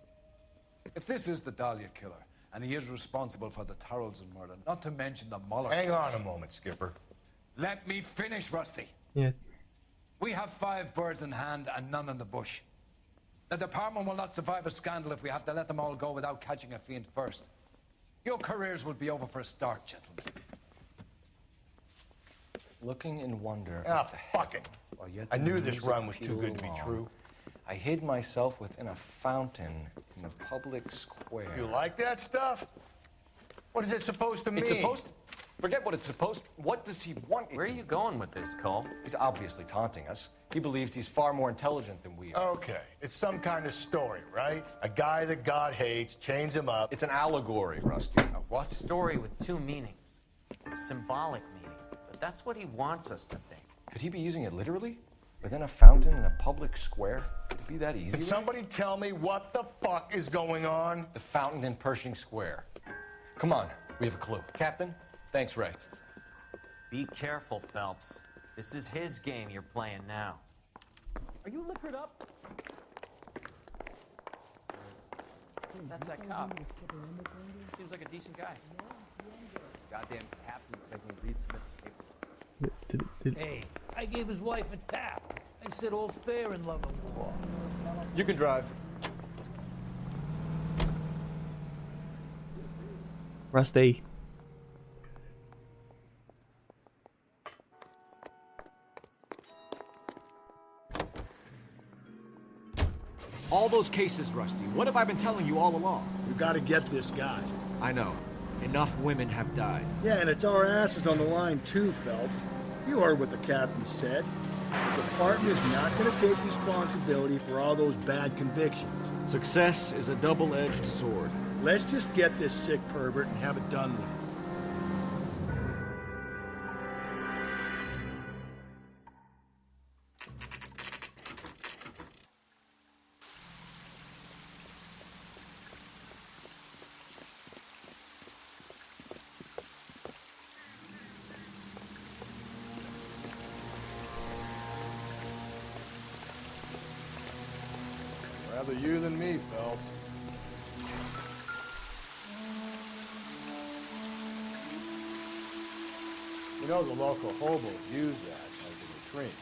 If this is the Dahlia killer, and he is responsible for the Tarrelson murder, not to mention the Muller Hang case. on a moment, Skipper. Let me finish, Rusty. Yeah. We have 5 birds in hand and none in the bush. The department will not survive a scandal if we have to let them all go without catching a fiend first. Your careers will be over for a start, gentlemen. Looking in wonder. Ah, fuck it. I knew this run was too good to be true. I hid myself within a fountain in a public square. You like that stuff? What is it supposed to mean? It's supposed to... Forget what it's supposed... What does he want it Where are to you going with this, Cole? He's obviously taunting us. He believes he's far more intelligent than we are. Okay, it's some kind of story, right? A guy that God hates, chains him up. It's an allegory, Rusty. A what? Story with 2 meanings. A symbolic meaning, but That's what he wants us to think. Could he be using it literally? Within a fountain in a public square? Could it be that easy? Can somebody tell me what the fuck is going on? The fountain in Pershing Square. Come on, we have a clue. Captain? Thanks, Ray. Be careful, Phelps. This is his game you're playing now. Are you liquored up? That's that cop. Seems like a decent guy. Goddamn captain's making me read some paper. Hey, I gave his wife a tap. I said all's fair in love and war. You can drive. Rusty. All those cases, Rusty. What have I been telling you all along? You gotta get this guy. I know. Enough women have died. Yeah, and it's our asses on the line too, Phelps. You heard what the captain said. The department is not gonna take responsibility for all those bad convictions. Success is a double-edged sword. Let's just get this sick pervert and have it done with. Rather you than me, Phelps. You know the local hobos use that as a latrine.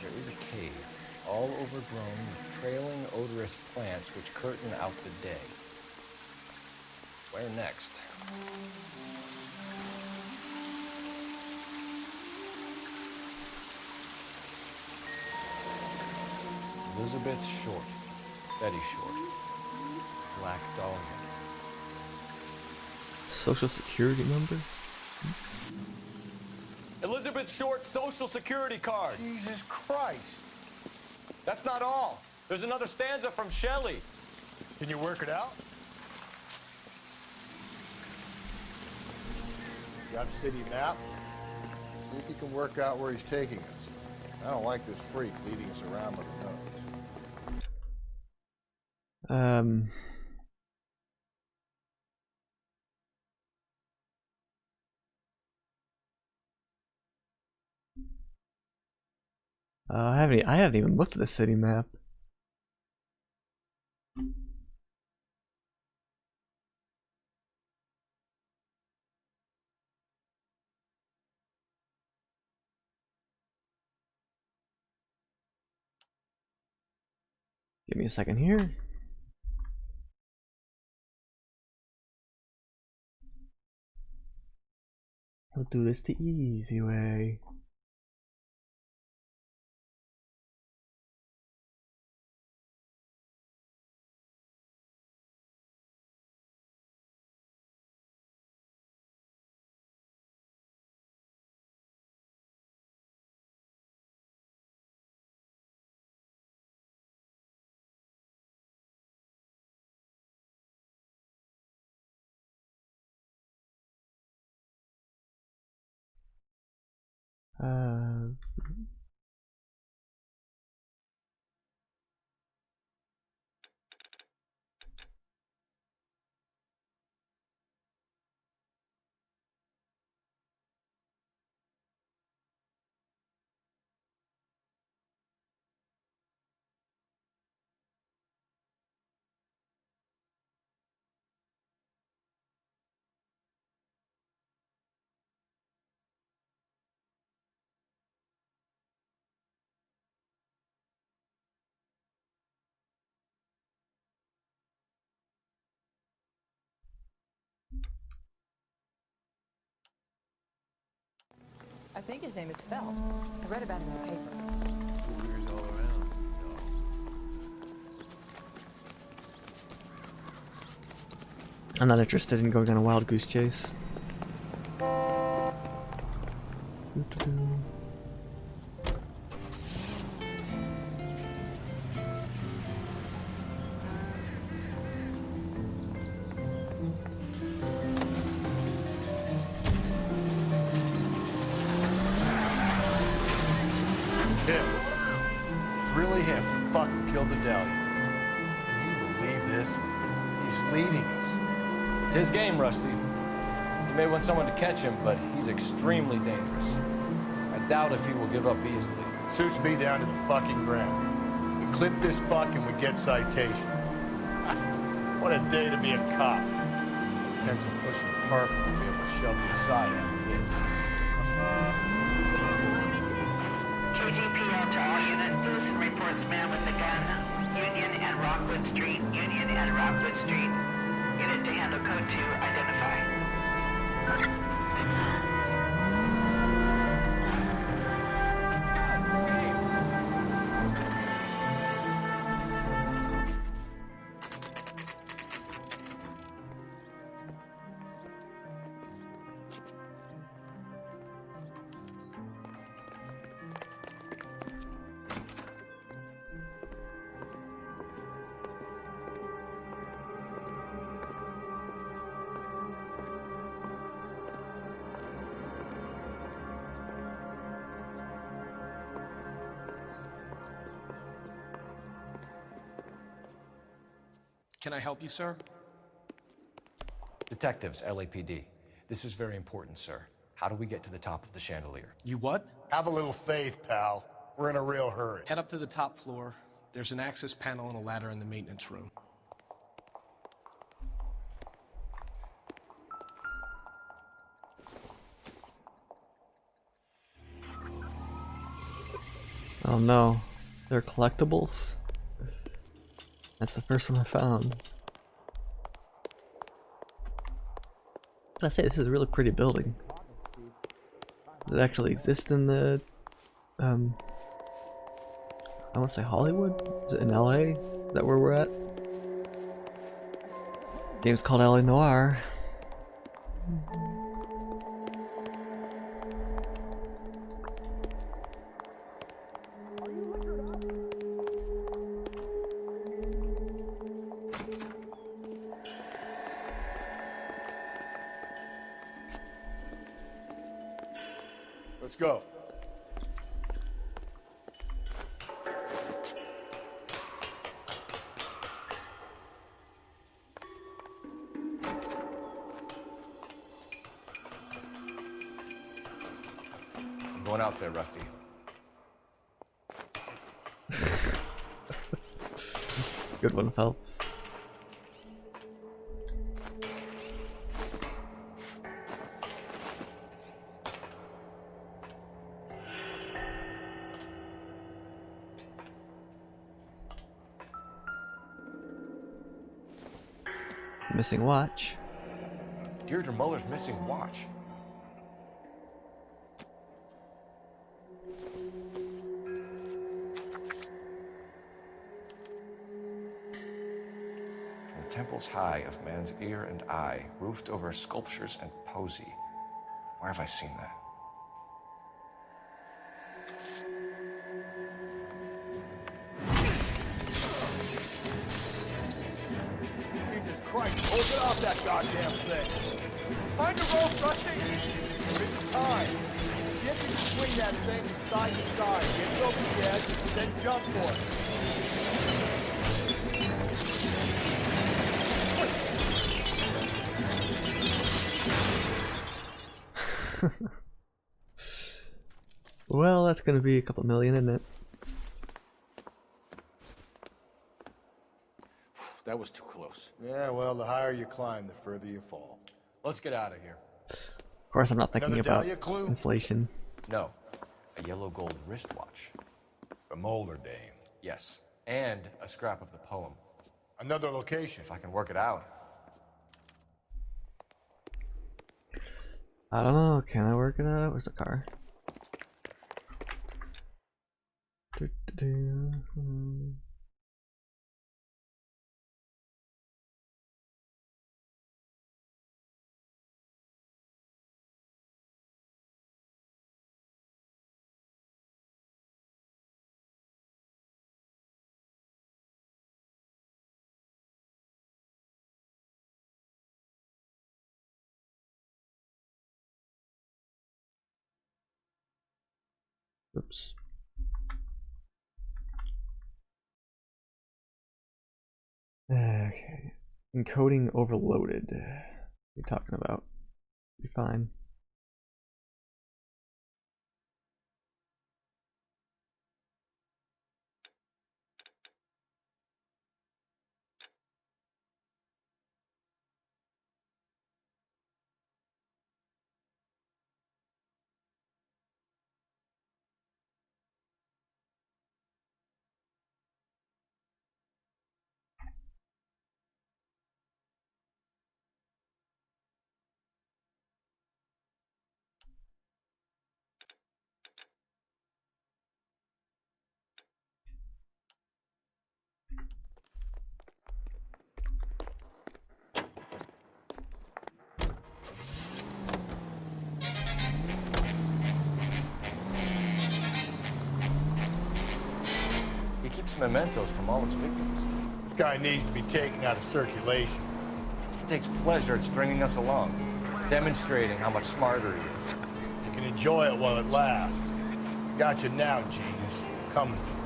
There is a cave, all overgrown with trailing, odorous plants which curtain out the day. Where next? Elizabeth Short. Betty Short. Black Dahlia. Social security number? Elizabeth Short's social security card. Jesus Christ. That's not all. There's another stanza from Shelley. Can you work it out? Got a city map? See if you can work out where he's taking us. I don't like this freak leading us around with a nose. I haven't even looked at the city map. Give me a second here. I'll do this the easy way. I think his name is Phelps. I read about him in the paper. Cougars all around. I'm not interested in going on a wild goose chase. really him who fucking killed the Dahlia. Can you believe this? He's leading us. It's his game, Rusty. He may want someone to catch him, but he's extremely dangerous. I doubt if he will give up easily. Suits me down to the fucking ground. We clip this fuck and we get citation. What a day to be a cop. Pencil pushing Parker will be able to shove me aside after this. KGPL to all units. Dawson reports man with a gun. Union and Rockwood Street. Union and Rockwood Street. Unit to handle code 2. Identify. Can I help you, sir? Detectives, LAPD. This is very important, sir. How do we get to the top of the chandelier? You what? Have a little faith, pal. We're in a real hurry. Head up to the top floor. There's an access panel and a ladder in the maintenance room. Oh no, they're collectibles? That's the first one I found. I say this is a really pretty building. Does it actually exist in the I want to say Hollywood? Is it in LA? Is that where we're at? Game's called LA Noire. Let's go. I'm going out there, Rusty. Good one, Phelps. Missing watch. Deirdre Muller's missing watch. The temples high of man's ear and eye, roofed over sculptures and poesy. Where have I seen that? Jesus Christ, hold it off that goddamn thing. Find the rope, Rusty. It's time. Get you to swing that thing from side to side. Get it over the edge, then jump for it. Well, that's gonna be a couple million, isn't it? That was too close. Yeah, well, the higher you climb, the further you fall. Let's get out of here. Of course, I'm not thinking Another about Dahlia clue? inflation. No, a yellow gold wristwatch. A Mulder dame. Yes, and a scrap of the poem. Another location. If I can work it out. I don't know. Can I work it out? Where's the car? Oops. Okay. Encoding overloaded. What are you talking about? Be fine. He keeps mementos from all his victims. This guy needs to be taken out of circulation. He takes pleasure in stringing us along, demonstrating how much smarter he is. You can enjoy it while it lasts. Got you now, genius. Coming for you.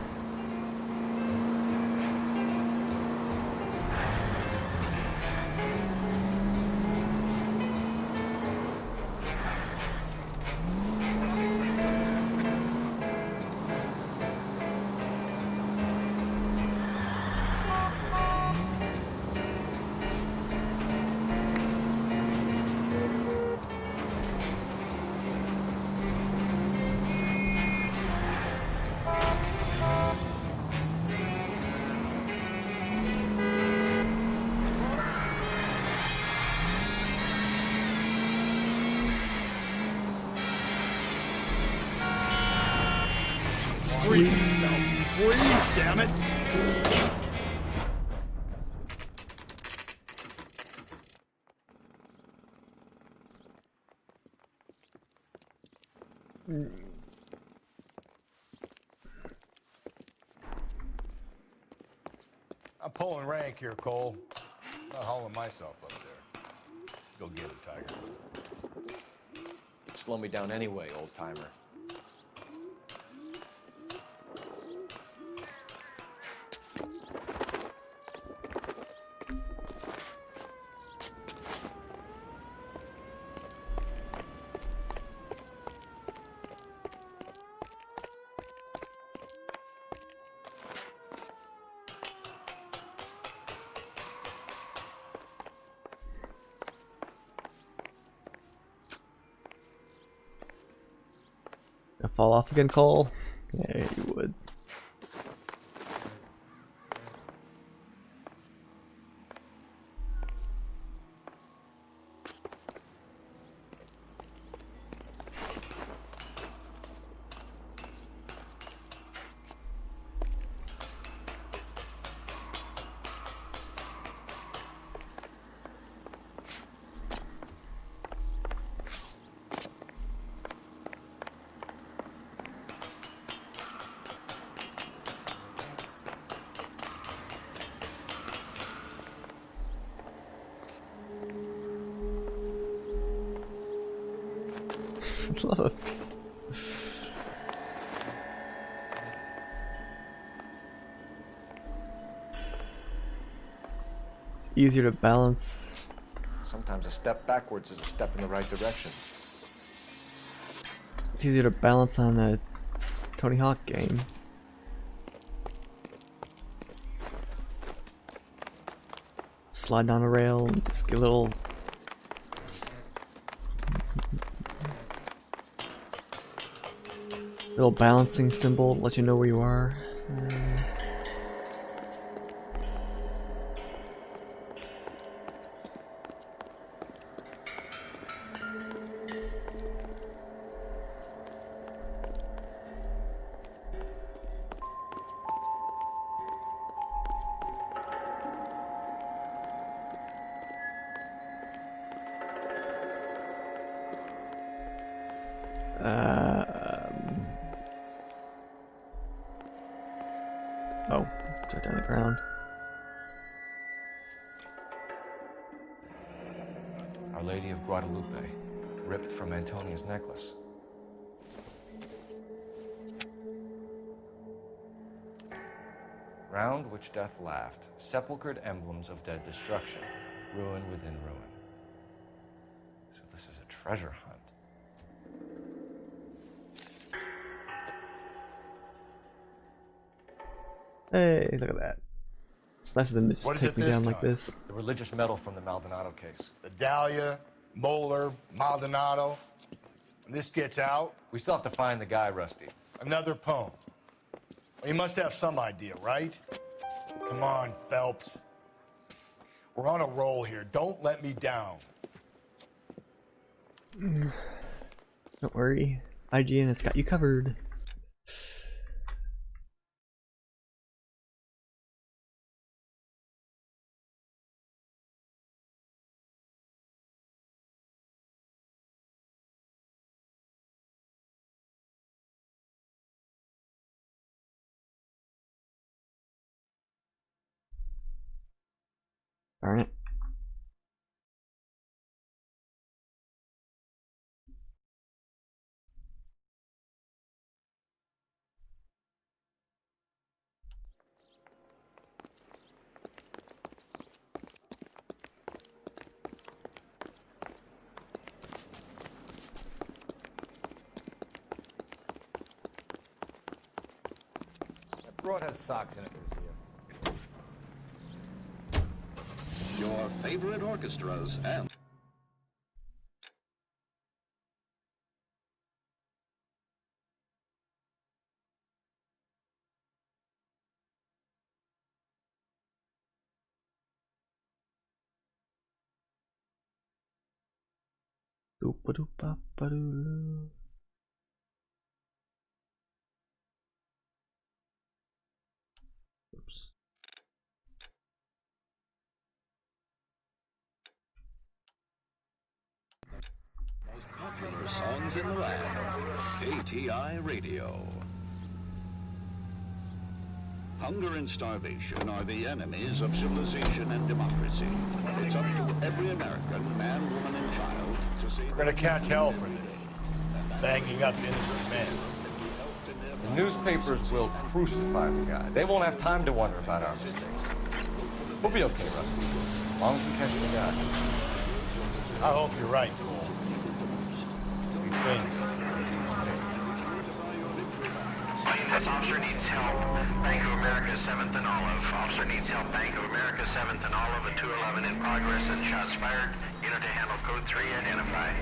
Breathe, breathe, damn it! I'm pulling rank here, Cole. Not hauling myself up there. Go get him, Tiger. Slow me down anyway, old-timer. Fall off again, Cole? Yeah, you would. Love it. It's easier to balance. Sometimes a step backwards is a step in the right direction. It's easier to balance on a Tony Hawk game. Slide down a rail and just get a little. Little balancing symbol, let you know where you are. Oh, it's right down the ground. Our Lady of Guadalupe, ripped from Antonia's necklace. Ground which death laughed, sepulchred emblems of dead destruction, ruin within ruin. So this is a treasure hunt. Hey, look at that. It's nicer than just What is take it me this down like time? this. The religious medal from the Maldonado case. The Dahlia, Moeller, Maldonado. When this gets out... We still have to find the guy, Rusty. Another poem. Well, you must have some idea, right? Come on, Phelps. We're on a roll here. Don't let me down. Don't worry. IGN has got you covered. Darn it. That broad has socks in it. Your favorite orchestras and... Doop-a-doop-a-ba-doo. Oops. most popular songs in the land. KTI Radio. Hunger and starvation are the enemies of civilization and democracy. It's up to every American, man, woman, and child to save... We're gonna catch hell for this. Banging up innocent men. The newspapers will crucify the guy. They won't have time to wonder about our mistakes. We'll be okay, Rusty. As long as we catch the guy. I hope you're right, Cole. We think. This officer needs help. Bank of America 7th and Olive. Officer needs help. Bank of America 7th and Olive at 211 in progress and shots fired. Unit to handle code 3 identified.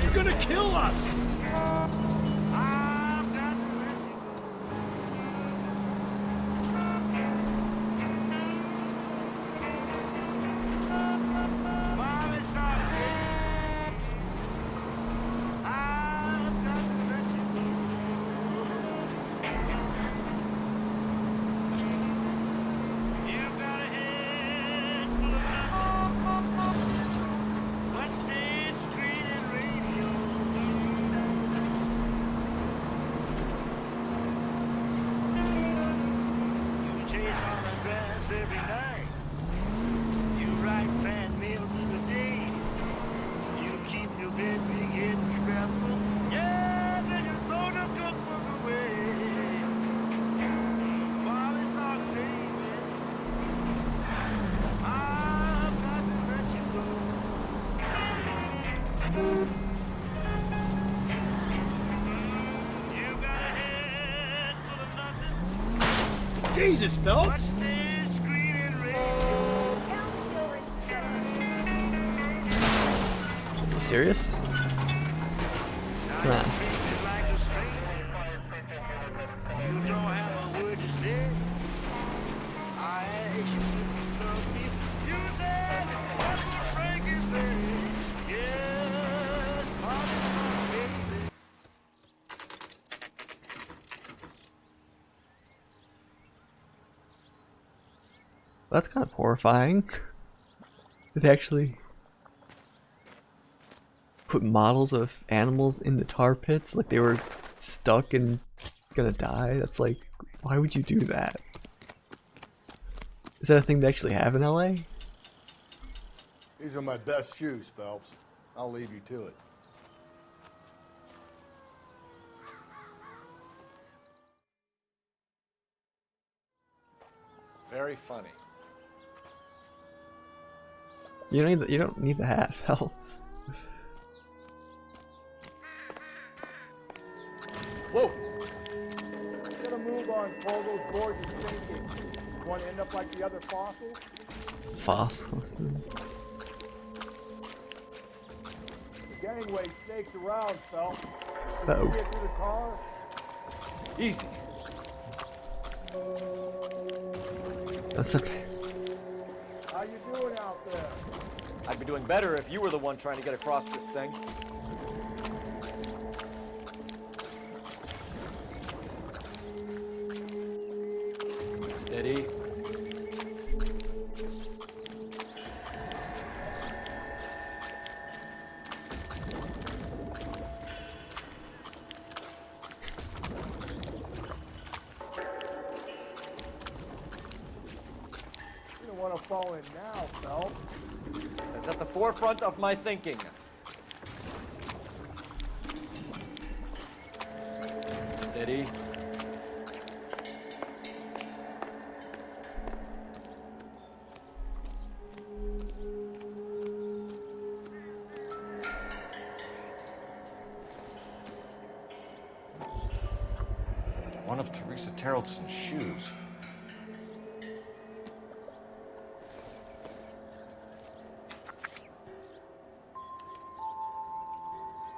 You're gonna kill us! Every night, you write fan mail through the day. You keep your bed big and scrapbook. Yeah, then you throw the cookbook away. While it's all baby, I've got to let you go. You got a head full of nothing. Jesus, Phelps! You serious? Come on. You don't have a word to say. I asked you to love me. You said that's what Frankie said. Yes, Bobby's baby. That's kind of horrifying. They actually put models of animals in the tar pits like they were stuck and gonna die. That's like, why would you do that? Is that a thing they actually have in LA? These are my best shoes, Phelps. I'll leave you to it. Very funny. You don't need the hat, Phelps. Whoa! Get a move on all those gorgeous thinking. You want to end up like the other fossils? Fossils. The gangway snakes around, Phelps. Uh-oh. Can you get to the car? Easy. That's the... How you doing out there? I'd be doing better if you were the one trying to get across this thing. Steady. You don't want to fall in now, Phelps. That's at the forefront of my thinking. Steady. One of Teresa Terrelson's shoes.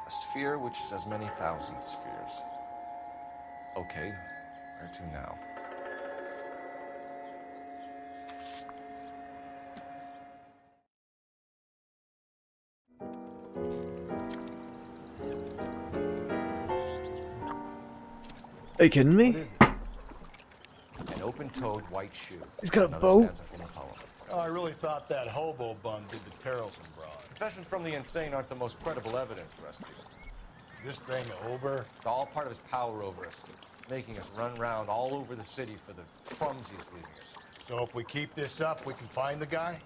A sphere which is as many thousand spheres. Okay, where to now? Are you kidding me? An open-toed white shoe. He's got a Another boat? stanza from a poem. Oh, I really thought that hobo bum did the Terrelson broad. Confessions from the insane aren't the most credible evidence, Rusty. Is this thing over? It's all part of his power over us, making us run around all over the city for the crumbs he's leaving us. So if we keep this up, we can find the guy?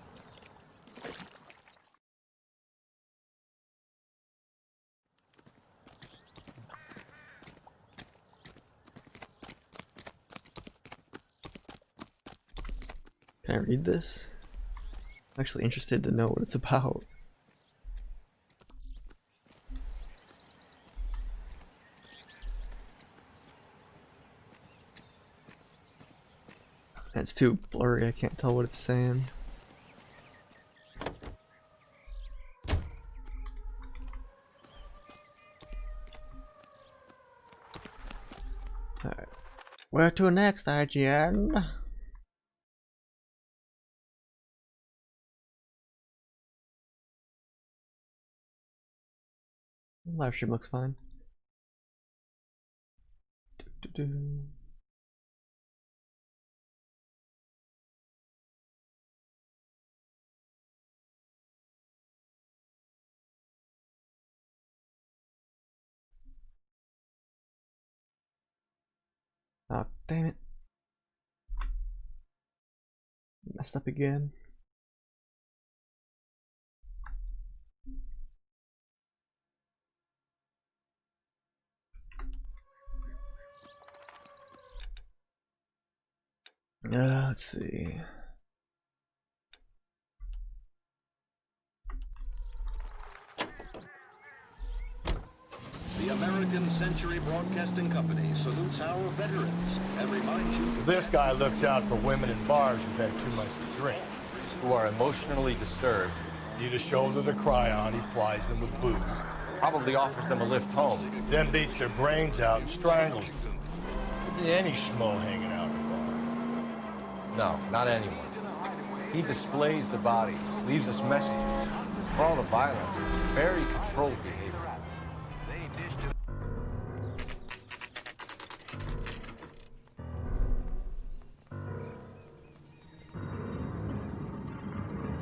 Can I read this? I'm actually interested to know what it's about. It's too blurry, I can't tell what it's saying. Alright. Where to next, IGN? Live stream looks fine. Do-do-do. Oh, damn it. Messed up again. Let's see. The American Century Broadcasting Company salutes our veterans and reminds you... This guy looks out for women in bars who've had too much to drink. Who are emotionally disturbed. Need a shoulder to cry on, he plies them with booze. Probably offers them a lift home. Then beats their brains out and strangles them. Could be any schmo hanging out in a bar. No, not anyone. He displays the bodies, leaves us messages. For all the violence, it's very controlled behavior.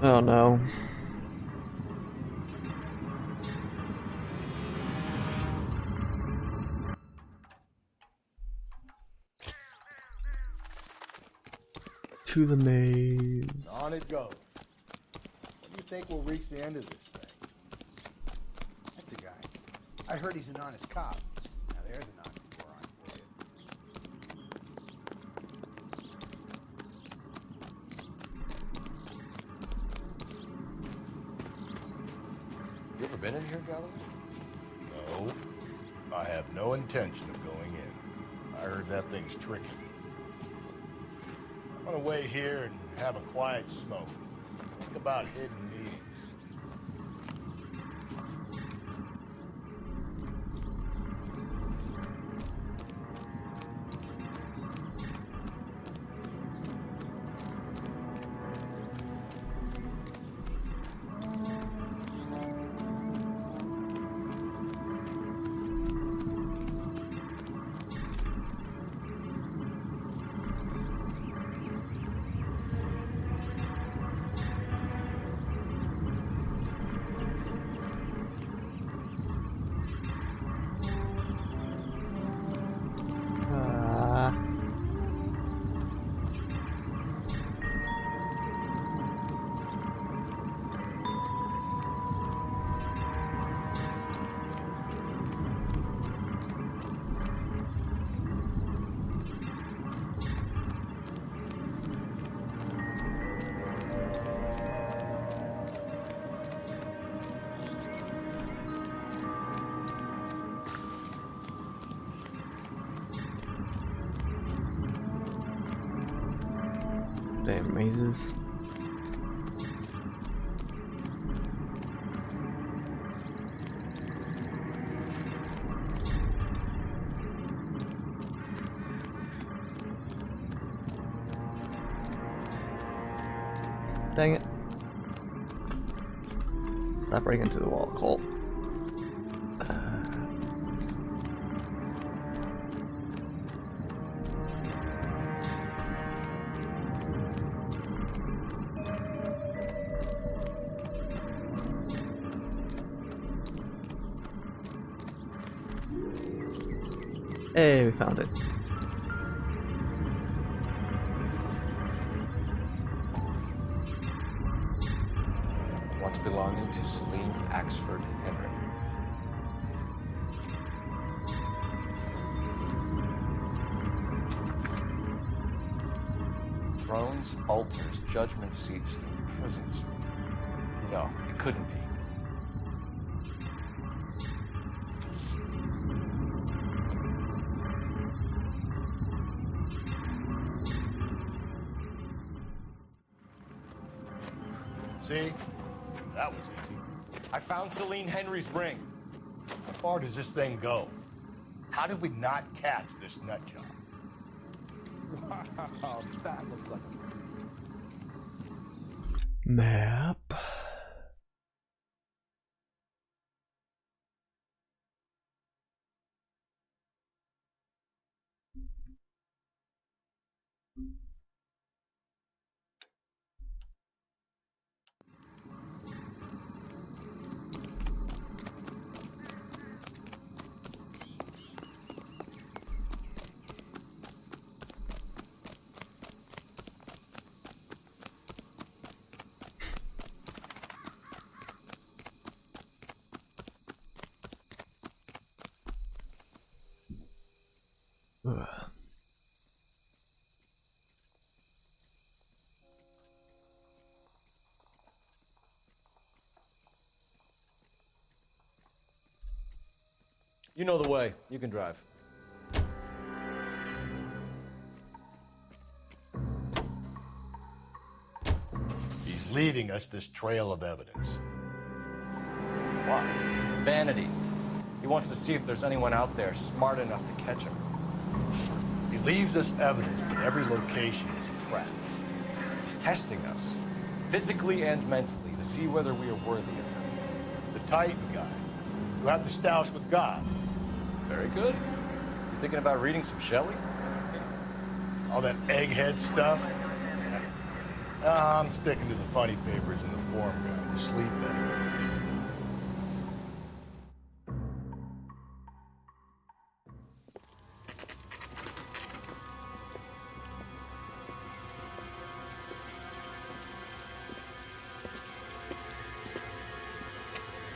Oh no. To the maze. On it goes. When do you think we'll reach the end of this thing? That's a guy. I heard he's an honest cop. Now there's an honest moron for you. You ever been in here, Galloway? No. I have no intention of going in. I heard that thing's tricky. I'm gonna wait here and have a quiet smoke. Think about hidden meetings. Damn mazes. Dang it. Stop breaking into the wall, Colt. Hey, we found it. Once belonging to Celine Axford Henry. Thrones, altars, judgment seats, and prisons. No, it couldn't be. See? That was easy. I found Celine Henry's ring. How far does this thing go? How did we not catch this nut job? Wow, that looks like a Map. Ugh. You know the way. You can drive. He's leaving us this trail of evidence. Why? Vanity. He wants to see if there's anyone out there smart enough to catch him. He leaves us evidence, but every location is a trap. He's testing us, physically and mentally, to see whether we are worthy of him. The Titan guy. You have the stoush with God. Very good. You thinking about reading some Shelley? All that egghead stuff. I'm sticking to the funny papers and the form guide. You sleep better.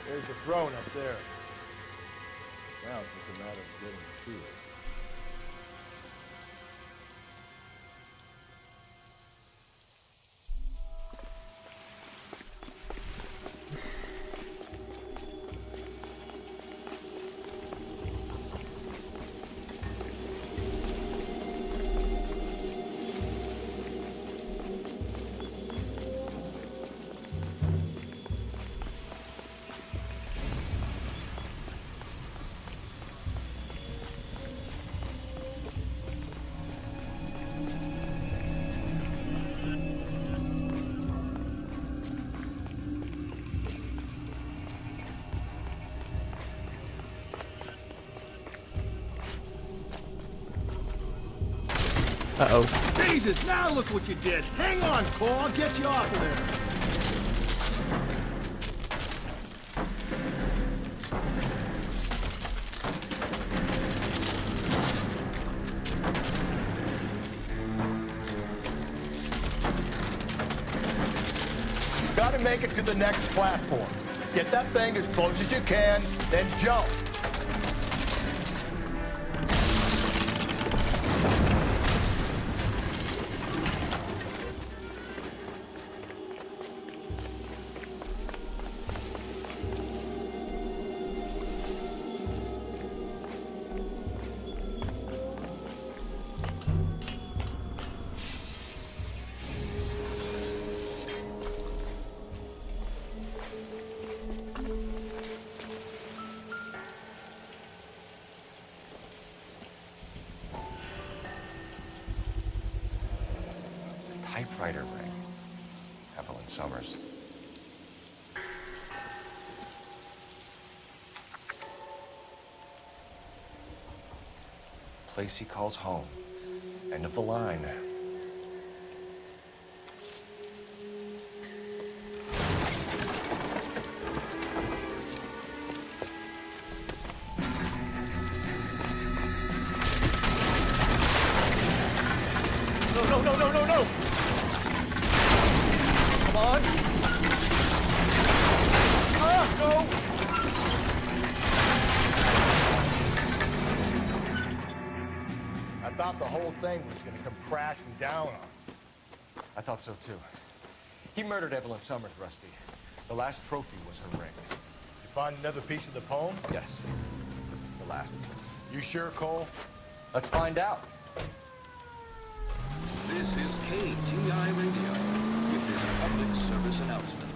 There's the throne up there. Now it's just a matter of getting to it. Uh-oh. Jesus, now look what you did. Hang on, Cole. I'll get you off of there. Gotta make it to the next platform. Get that thing as close as you can, then jump. Typewriter ring. Evelyn Summers. Place he calls home. End of the line. No! Come on! Go! I thought the whole thing was gonna come crashing down on us. I thought so too. He murdered Evelyn Summers, Rusty. The last trophy was her ring. You find another piece of the poem? Yes. The last piece. You sure, Cole? Let's find out. This is KTI Radio with this public service announcement.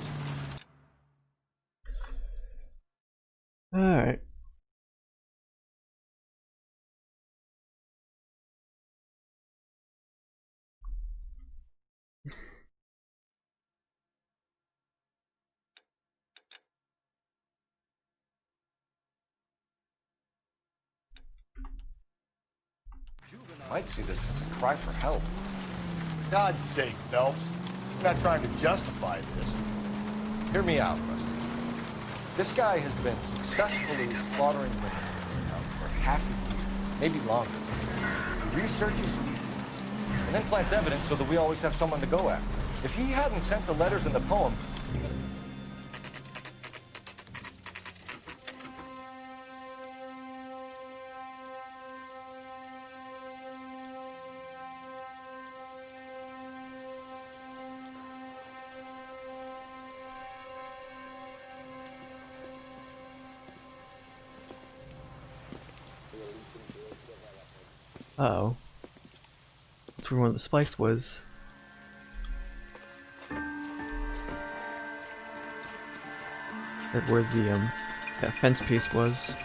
Alright. Might see this as a cry for help. God's sake, Phelps. I'm not trying to justify this. Hear me out, Rusty. This guy has been successfully slaughtering women in this town for half a year, maybe longer. He researches and then plants evidence so that we always have someone to go after. If he hadn't sent the letters in the poem, Uh-oh. That's where one of the spikes was. That where the that fence piece was.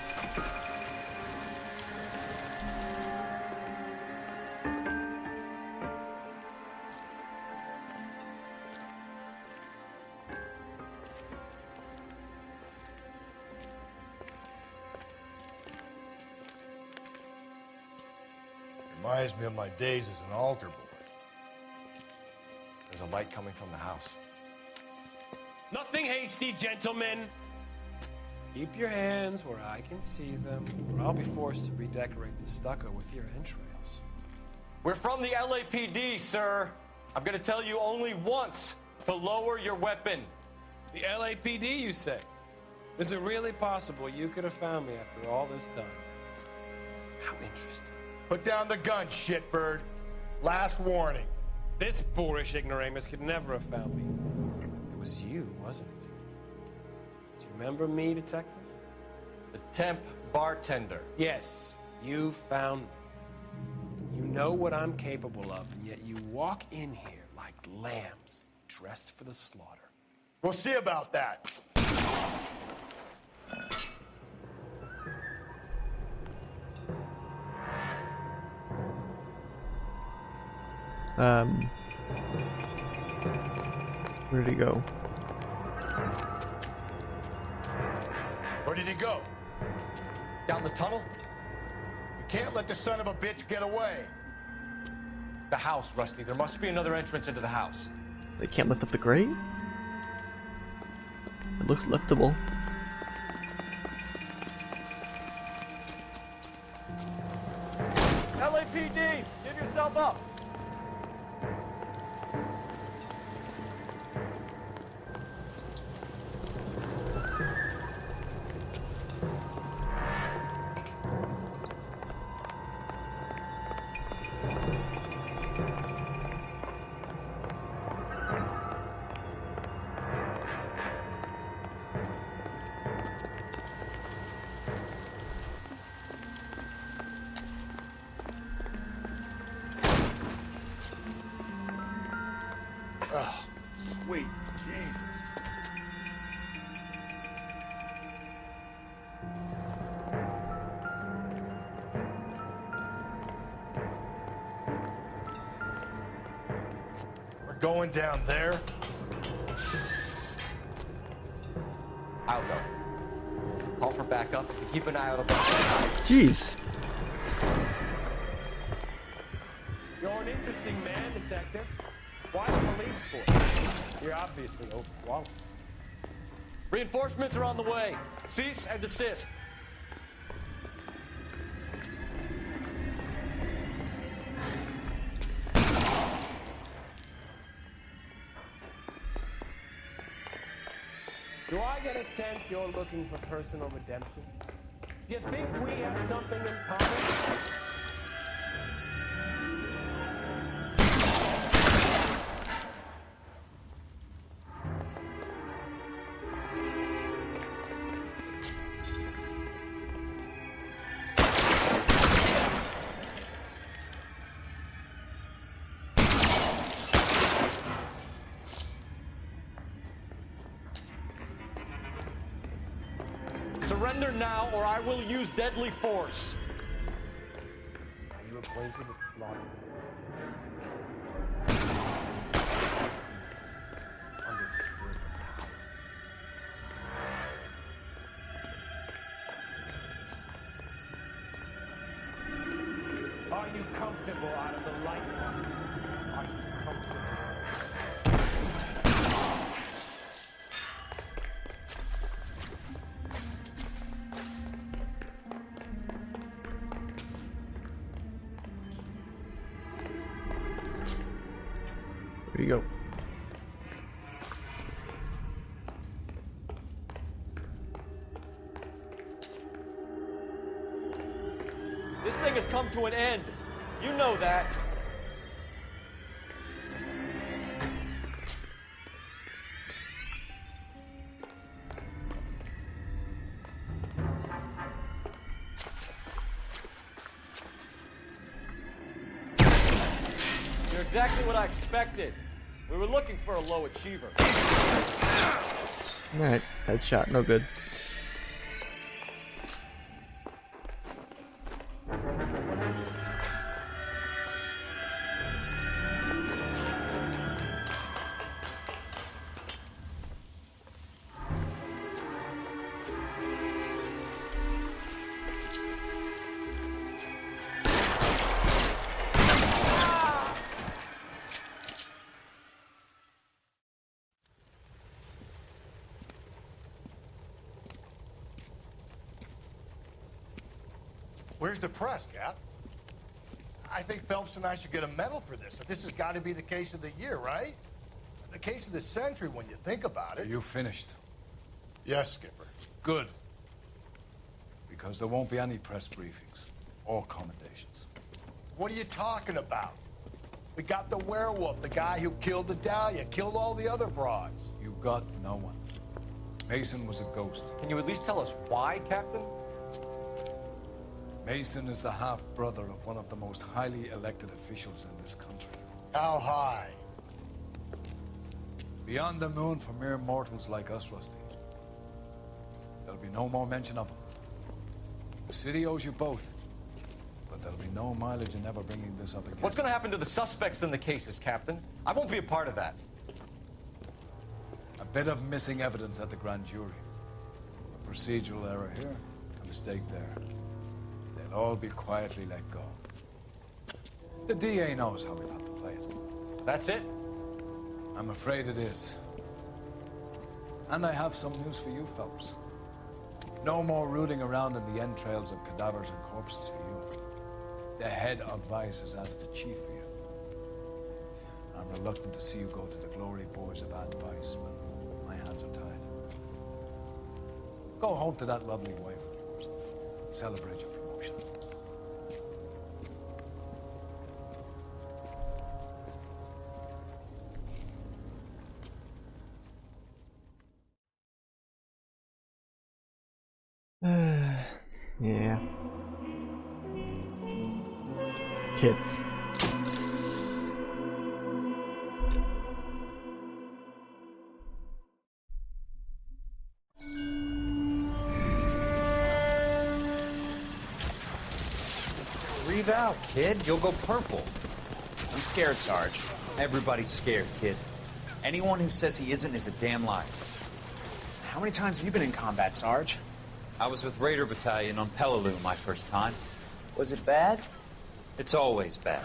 Reminds me of my days as an altar boy. as a light coming from the house. Nothing hasty, gentlemen. Keep your hands where I can see them, or I'll be forced to redecorate the stucco with your entrails. We're from the LAPD, sir. I'm gonna tell you only once to lower your weapon. The LAPD, you say? Is it really possible you could have found me after all this time? How interesting. Put down the gun, shitbird. Last warning. This boorish ignoramus could never have found me. It was you, wasn't it? Do you remember me, detective? The temp bartender. Yes, you found me. You know what I'm capable of, and yet you walk in here like lambs dressed for the slaughter. We'll see about that. Where did he go? Where did he go? Down the tunnel? You can't let the son of a bitch get away. The house, Rusty. There must be another entrance into the house. They can't lift up the grate? It looks liftable. LAPD, give yourself up. Oh, sweet Jesus. We're going down there. I'll go. Call for backup and keep an eye out on the side. Jeez. You're an interesting man, detective. Why the police force? You're obviously overwhelmed. Reinforcements are on the way. Cease and desist. Do I get a sense you're looking for personal redemption? Do you think we have something in common? Surrender now, or I will use deadly force. Are you acquainted with slaughter? Understood. Are you comfortable out of the light? Are you comfortable? Where'd he go? This thing has come to an end. You know that. You're exactly what I expected. We were looking for a low achiever. Alright, headshot, no good. Where's the press, Cap? I think Phelps and I should get a medal for this. This has got to be the case of the year, right? The case of the century when you think about it. Are you finished? Yes, Skipper. Good. Because there won't be any press briefings or commendations. What are you talking about? We got the werewolf, the guy who killed the Dahlia, killed all the other broads. You got no one. Mason was a ghost. Can you at least tell us why, Captain? Mason is the half-brother of one of the most highly elected officials in this country. How high? Beyond the moon for mere mortals like us, Rusty. There'll be no more mention of him. The city owes you both. But there'll be no mileage in ever bringing this up again. What's going to happen to the suspects in the cases, Captain? I won't be a part of that. A bit of missing evidence at the grand jury. A procedural error here, a mistake there. They'll all be quietly let go. The DA knows how we have to play it. That's it? I'm afraid it is. And I have some news for you, Phelps. No more rooting around in the entrails of cadavers and corpses for you. The head of Vice has asked the chief for you. I'm reluctant to see you go to the glory boys of advice when my hands are tied. Go home to that lovely wife of yours. Celebrate your promotion. Yeah. Kids. Breathe out, kid. You'll go purple. I'm scared, Sarge. Everybody's scared, kid. Anyone who says he isn't is a damn liar. How many times have you been in combat, Sarge? I was with Raider Battalion on Peleliu my first time. Was it bad? It's always bad.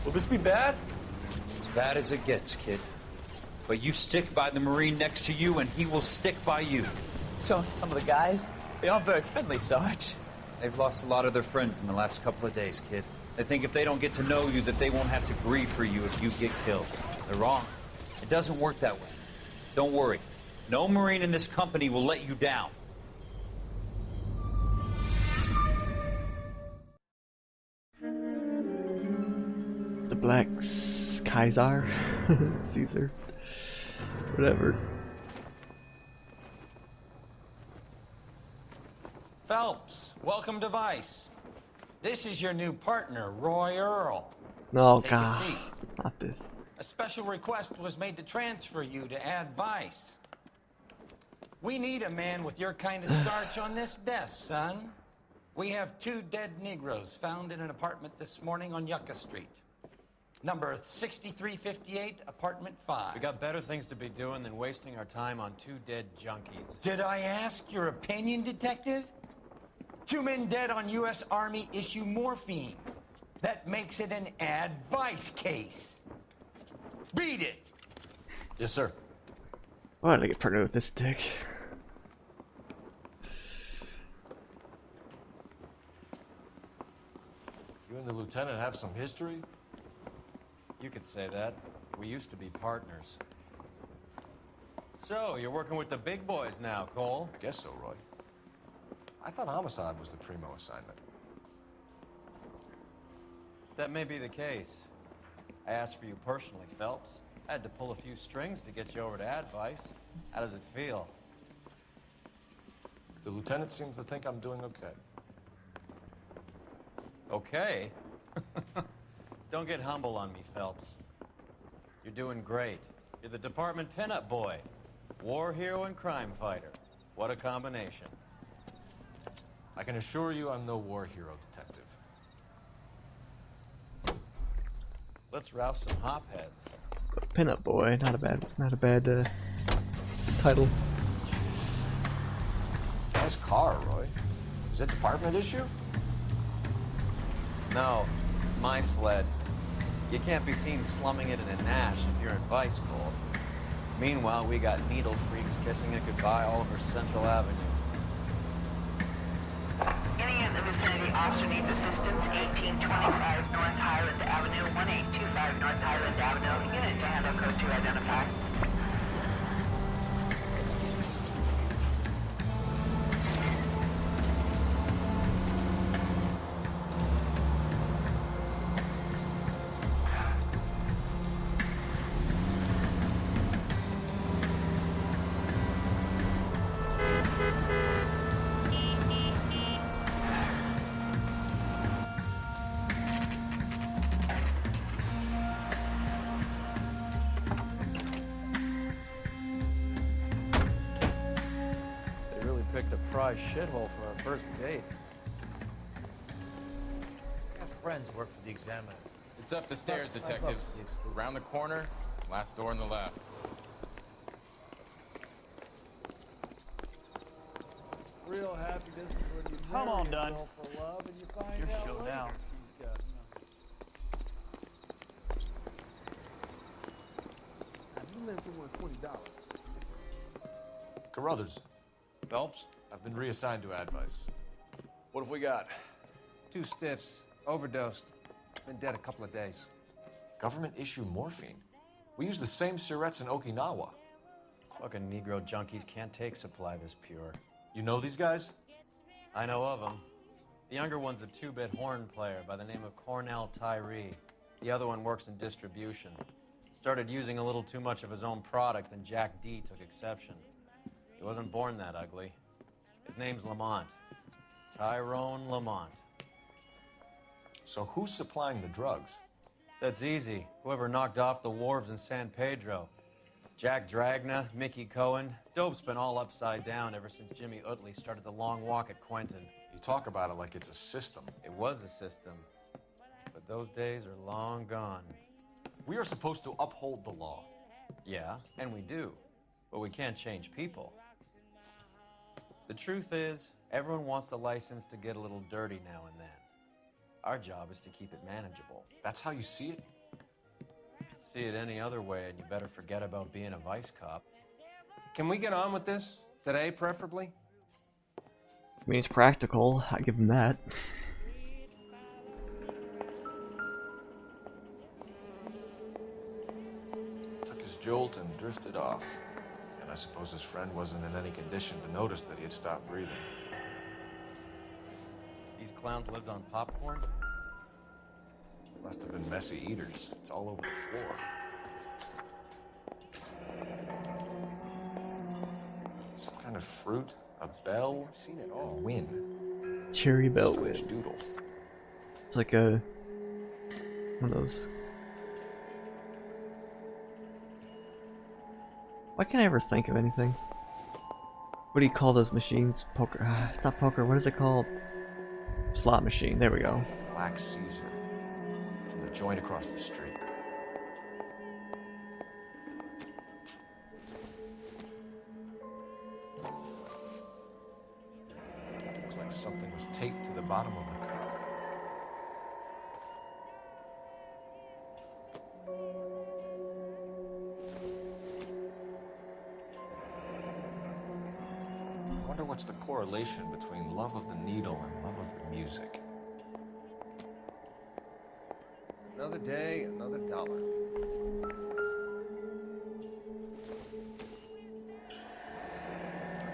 Will this be bad? As bad as it gets, kid. But you stick by the Marine next to you, and he will stick by you. So, some of the guys, they aren't very friendly, Sarge. They've lost a lot of their friends in the last couple of days, kid. They think if they don't get to know you, that they won't have to grieve for you if you get killed. They're wrong. It doesn't work that way. Don't worry. No Marine in this company will let you down. The Black Kaiser? Caesar? Whatever. Phelps, welcome to Vice. This is your new partner, Roy Earl. No, Take God. a seat. Not this. A special request was made to transfer you to add Vice. We need a man with your kind of starch on this desk, son. We have 2 dead Negroes found in an apartment this morning on Yucca Street. Number 6358, apartment 5. We got better things to be doing than wasting our time on 2 dead junkies. Did I ask your opinion, detective? 2 men dead on U.S. Army issue morphine. That makes it an advice case. Beat it! Yes, sir. Why did I get pregnant with this dick? You and the lieutenant have some history? You could say that. We used to be partners. So, you're working with the big boys now, Cole? I guess so, Roy. I thought homicide was the primo assignment. That may be the case. I asked for you personally, Phelps. I had to pull a few strings to get you over to Advice. How does it feel? The lieutenant seems to think I'm doing okay. Okay? Don't get humble on me, Phelps. You're doing great. You're the department pinup boy. War hero and crime fighter. What a combination. I can assure you I'm no war hero, detective. Let's rouse some hopheads. Pinup boy, not a bad title. Nice car, Roy. Is it department issue? No, my sled. You can't be seen slumming it in a Nash if you're in Vice, Cole. Meanwhile, we got needle freaks kissing it goodbye all over Central Avenue. Any of the vicinity. Officer needs assistance. 1825 North Highland Avenue, 1825 North Highland Avenue. Unit to handle code 2 identify. They really picked a prize shithole for our first date. I have friends work for the Examiner. It's up the stairs, detectives. Around the corner, last door on the left. Real happiness is when you I'm all marry done. yourself for love and you find Your out show later now. she's got, you lent someone $20. Carruthers. Phelps? I've been reassigned to Advice. What have we got? 2 stiffs, overdosed. Been dead a couple of days. Government issue morphine. We use the same syrettes in Okinawa. Fucking Negro junkies can't take supply this pure. You know these guys? I know of them. The younger one's a 2-bit horn player by the name of Cornell Tyree. The other one works in distribution. Started using a little too much of his own product, and Jack D took exception. He wasn't born that ugly. His name's Lamont. Tyrone Lamont. So who's supplying the drugs? That's easy. Whoever knocked off the wharves in San Pedro. Jack Dragna, Mickey Cohen. Dope's been all upside down ever since Jimmy Utley started the long walk at Quentin. You talk about it like it's a system. It was a system. But those days are long gone. We are supposed to uphold the law. Yeah, and we do. But we can't change people. The truth is, everyone wants a license to get a little dirty now and then. Our job is to keep it manageable. That's how you see it? See it any other way, and you better forget about being a vice cop. Can we get on with this? Today, preferably? I mean, it's practical. I give him that. Took his jolt and drifted off. And I suppose his friend wasn't in any condition to notice that he had stopped breathing. These clowns lived on popcorn? Must have been messy eaters. It's all over the floor. Some kind of fruit, a bell, I've seen it all. a win. Cherry bell Strange win. doodle. It's like a one of those. Why can't I ever think of anything? What do you call those machines? Poker. It's not poker. What is it called? Slot machine. There we go. Black Caesar. From the joint across the street. Looks like something was taped to the bottom of the car. I wonder what's the correlation between love of the needle and love of the music. Another day, another dollar.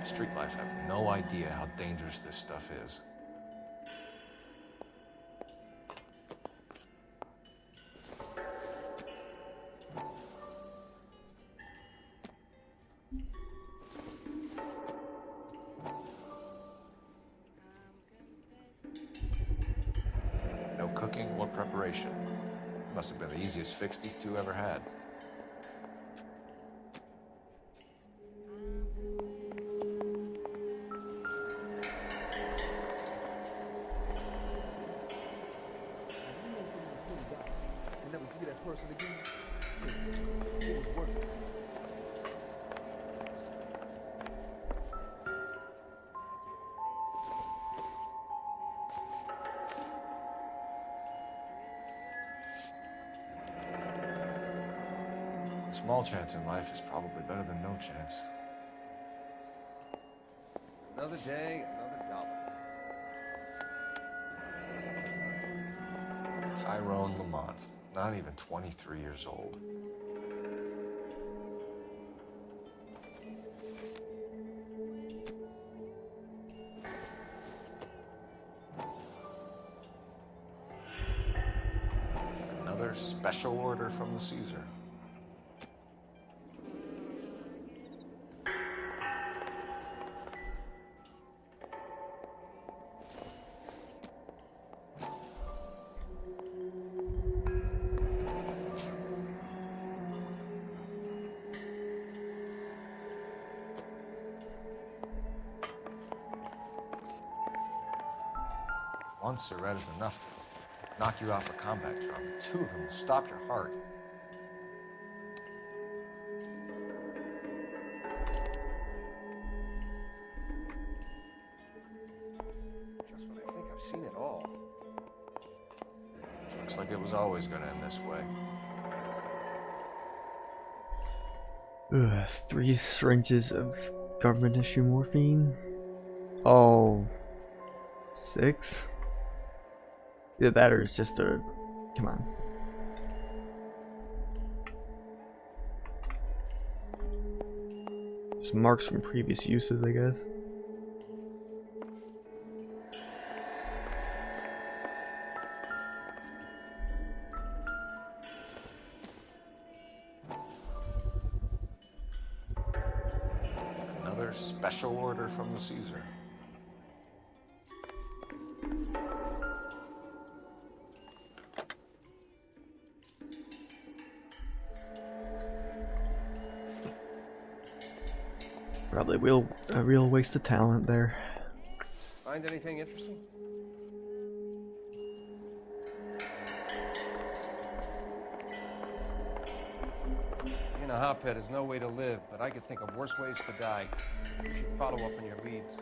Street life have no idea how dangerous this stuff is. No cooking or preparation. Must have been the easiest fix these two ever had. You never see that person again? It was worth it. A small chance in life is probably better than no chance. Another day, another dollar. Tyrone Lamont, not even 23 years old. Another special order from the Caesar. One Surette is enough to knock you off a combat drum. Two of them will stop your heart. Just when I think I've seen it all. Looks like it was always going to end this way. 3 syringes of government issue morphine. Oh, 6? Either that or it's just a... Come on. Just marks from previous uses, I guess. Another special order from the Caesar. Probably a real waste of talent there. Find anything interesting? Being a hotbed is no way to live, but I could think of worse ways to die. You should follow up on your leads.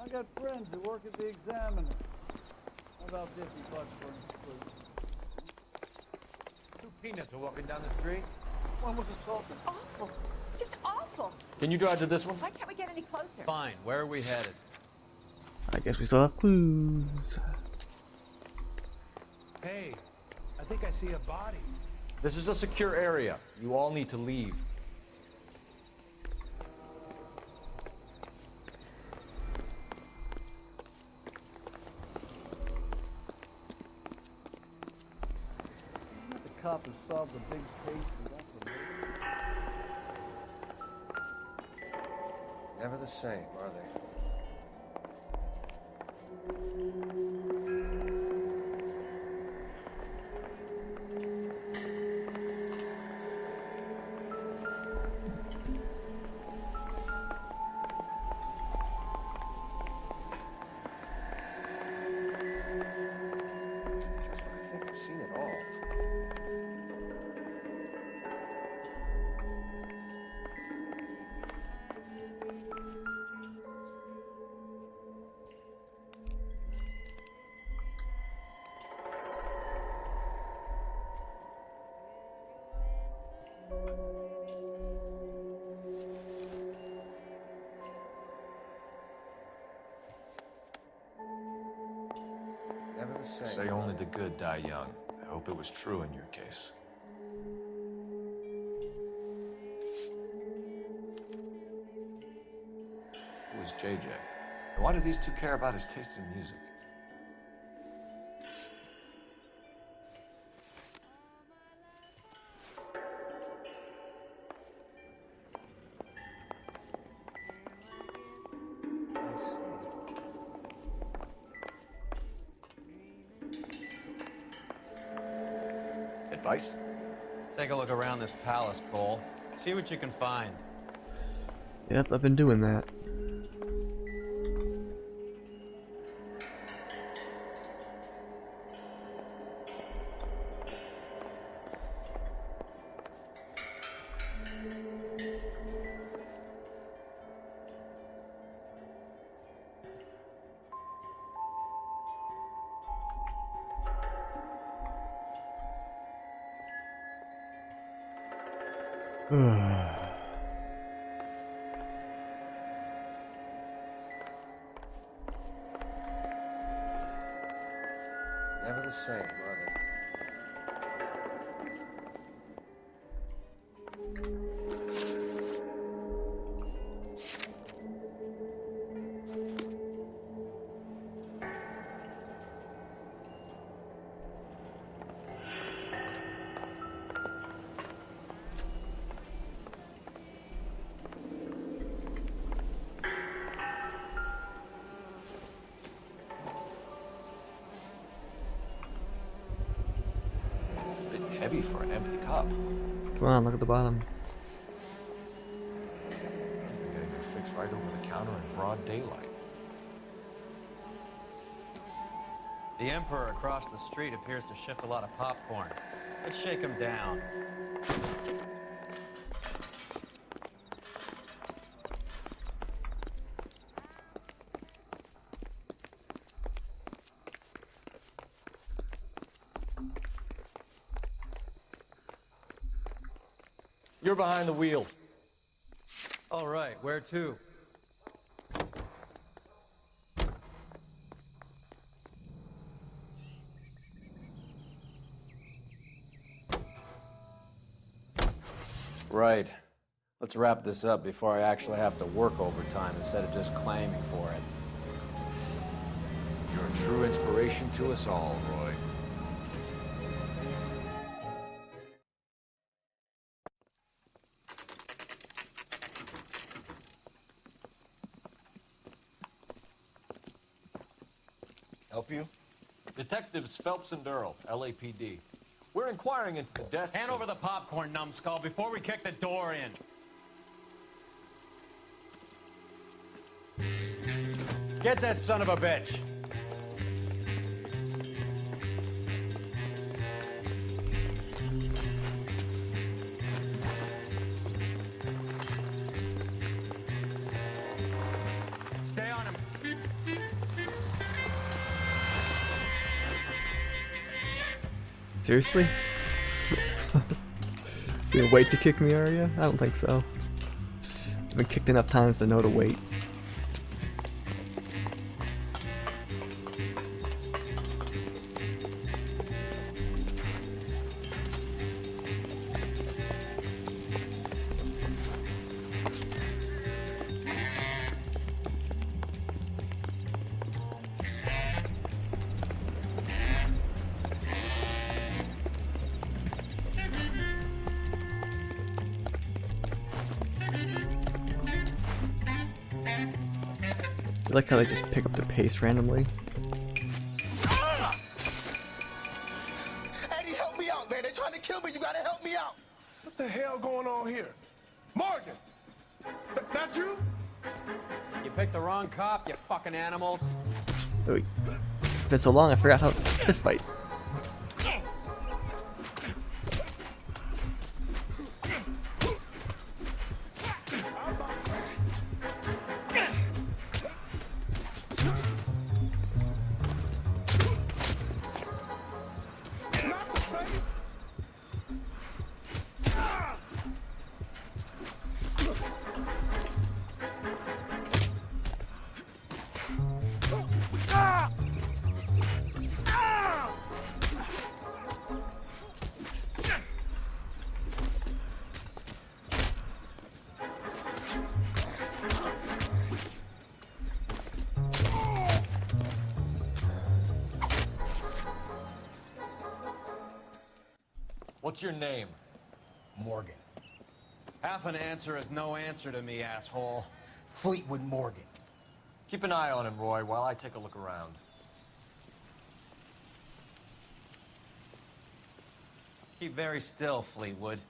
I got friends who work at the Examiner. About $50 for an exclusive. 2 peanuts are walking down the street. One was assaulted. This is awful. Just awful. Can you drive to this one? Why can't we get any closer? Fine. Where are we headed? I guess we still have clues. Hey, I think I see a body. This is a secure area. You all need to leave. The cop has solved the big case without the murder. Never the same, are they? Just when I think I've seen it all. Never the same. Say only the good die young. I hope it was true in your case. Who is JJ? And why do these two care about his taste in music? Advice? Take a look around this palace, Cole. See what you can find. Yep, I've been doing that. same, brother. Heavy for an empty cup. Come on, look at the bottom. They're getting it fixed right over the counter in broad daylight. The Emperor across the street appears to shift a lot of popcorn. Let's shake him down. You're behind the wheel. All right, where to? Right. Let's wrap this up before I actually have to work overtime instead of just claiming for it. You're a true inspiration to us all, Roy. Help you? Detectives Phelps and Durrell, LAPD. We're inquiring into the deaths. Hand over the popcorn, numbskull, before we kick the door in. Get that son of a bitch. Stay on him. Seriously? You gonna wait to kick me, are you? I don't think so. I've been kicked enough times to know to wait. I like how they just pick up the pace randomly. Eddie, help me out, man. They're trying to kill me. You gotta help me out. What the hell going on here? Morgan! Not you? You picked the wrong cop, you fucking animals. Oh, it's been so long, I forgot how to fist fight. What's your name? Morgan. Half an answer is no answer to me, asshole. Fleetwood Morgan. Keep an eye on him, Roy, while I take a look around. Keep very still, Fleetwood.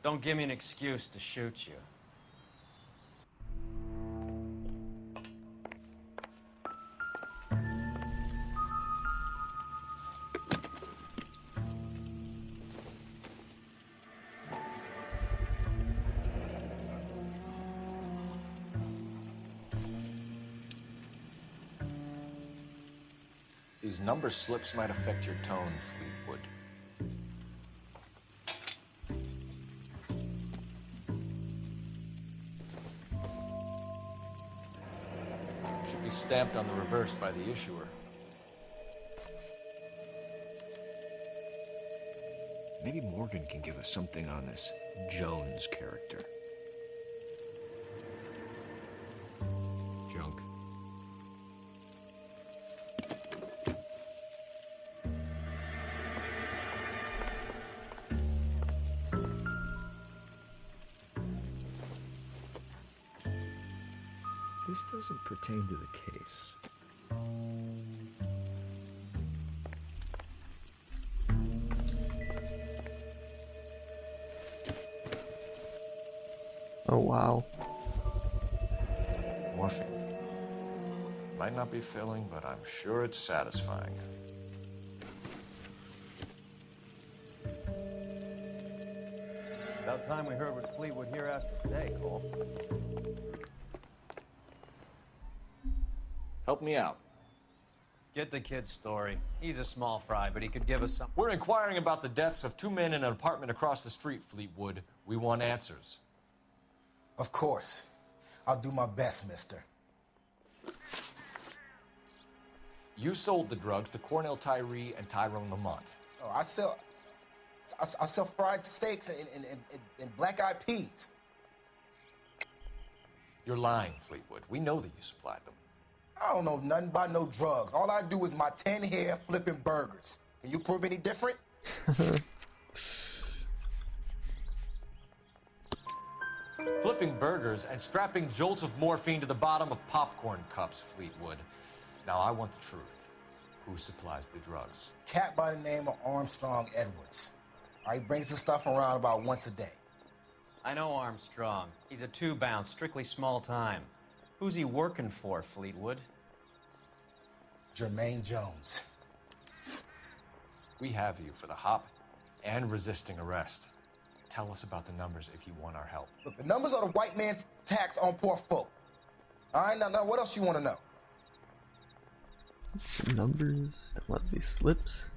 Don't give me an excuse to shoot you. These number slips might affect your tone, Fleetwood. Should be stamped on the reverse by the issuer. Maybe Morgan can give us something on this Jones character. Junk. This doesn't pertain to the case. Oh wow. Morphine. Might not be filling, but I'm sure it's satisfying. About time we heard what Fleetwood here has to say, Cole. Help me out. Get the kid's story. He's a small fry, but he could give us some. We're inquiring about the deaths of 2 men in an apartment across the street, Fleetwood. We want answers. Of course. I'll do my best, mister. You sold the drugs to Cornell Tyree and Tyrone Lamont. Oh, I sell fried steaks and black-eyed peas. You're lying, Fleetwood. We know that you supplied them. I don't know nothing about no drugs. All I do is my 10 hair flipping burgers. Can you prove any different? Flipping burgers and strapping jolts of morphine to the bottom of popcorn cups, Fleetwood. Now, I want the truth. Who supplies the drugs? Cat by the name of Armstrong Edwards. All right, brings the stuff around about once a day. I know Armstrong. He's a two-bounce, strictly small time. Who's he working for, Fleetwood? Jermaine Jones. We have you for the hop and resisting arrest. Tell us about the numbers if you want our help. Look, the numbers are the white man's tax on poor folk. All right, now what else you want to know? Numbers. I want these slips.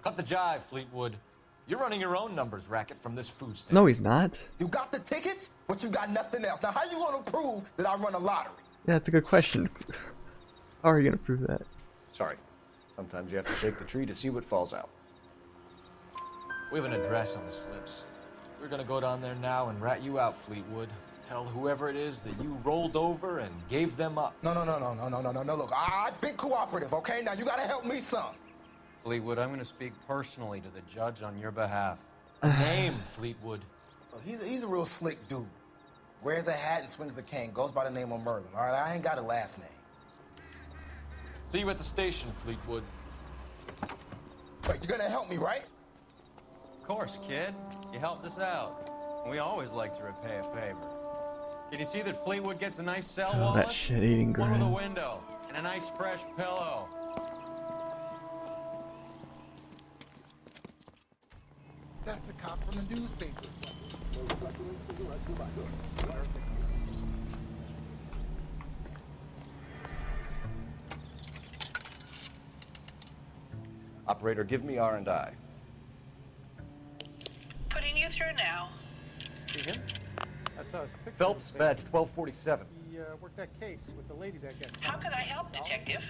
Cut the jive, Fleetwood. You're running your own numbers racket from this food stand. No, he's not. You got the tickets, but you got nothing else. Now, how you gonna prove that I run a lottery? Yeah, that's a good question. How are you gonna prove that? Sorry. Sometimes you have to shake the tree to see what falls out. We have an address on the slips. We're gonna go down there now and rat you out, Fleetwood. Tell whoever it is that you rolled over and gave them up. No. Look, I've been cooperative, okay? Now you gotta help me some. Fleetwood, I'm going to speak personally to the judge on your behalf. Name, Fleetwood. Look, he's a real slick dude. Wears a hat and swings a cane. Goes by the name of Merlin. All right, I ain't got a last name. See you at the station, Fleetwood. Wait, you're gonna help me, right? Of course, kid. You helped us out. We always like to repay a favor. Can you see that Fleetwood gets a nice cell wallet? That shit-eating One with a grind. window and a nice fresh pillow. That's the cop from the newspaper. Operator, give me R&I. Putting you through now. See him? I saw his picture. Phelps, badge 1247. He worked that case with the lady that got... How can I help, Detective?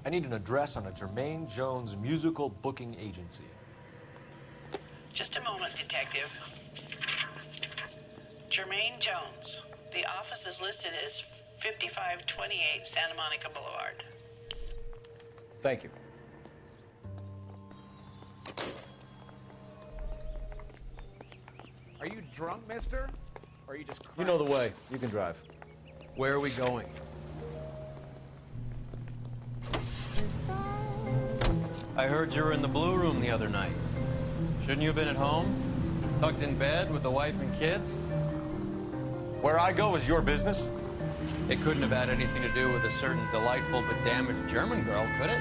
I need an address on a Jermaine Jones musical booking agency. Just a moment, Detective. Jermaine Jones. The office is listed as 5528 Santa Monica Boulevard. Thank you. Are you drunk, mister? Or are you just You know the way. You can drive. Where are we going? I heard you were in the Blue Room the other night. Shouldn't you have been at home? Tucked in bed with the wife and kids? Where I go is your business? It couldn't have had anything to do with a certain delightful but damaged German girl, could it?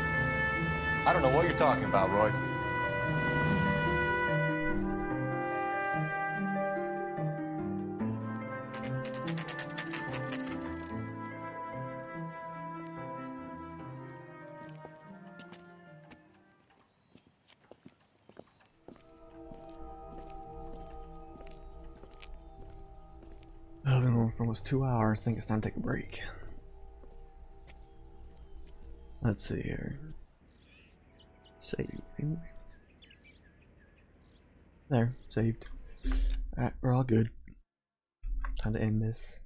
I don't know what you're talking about, Roy. almost 2 hours. I think it's time to take a break. Let's see here. Saving. There, saved. Alright, we're all good. Time to end this.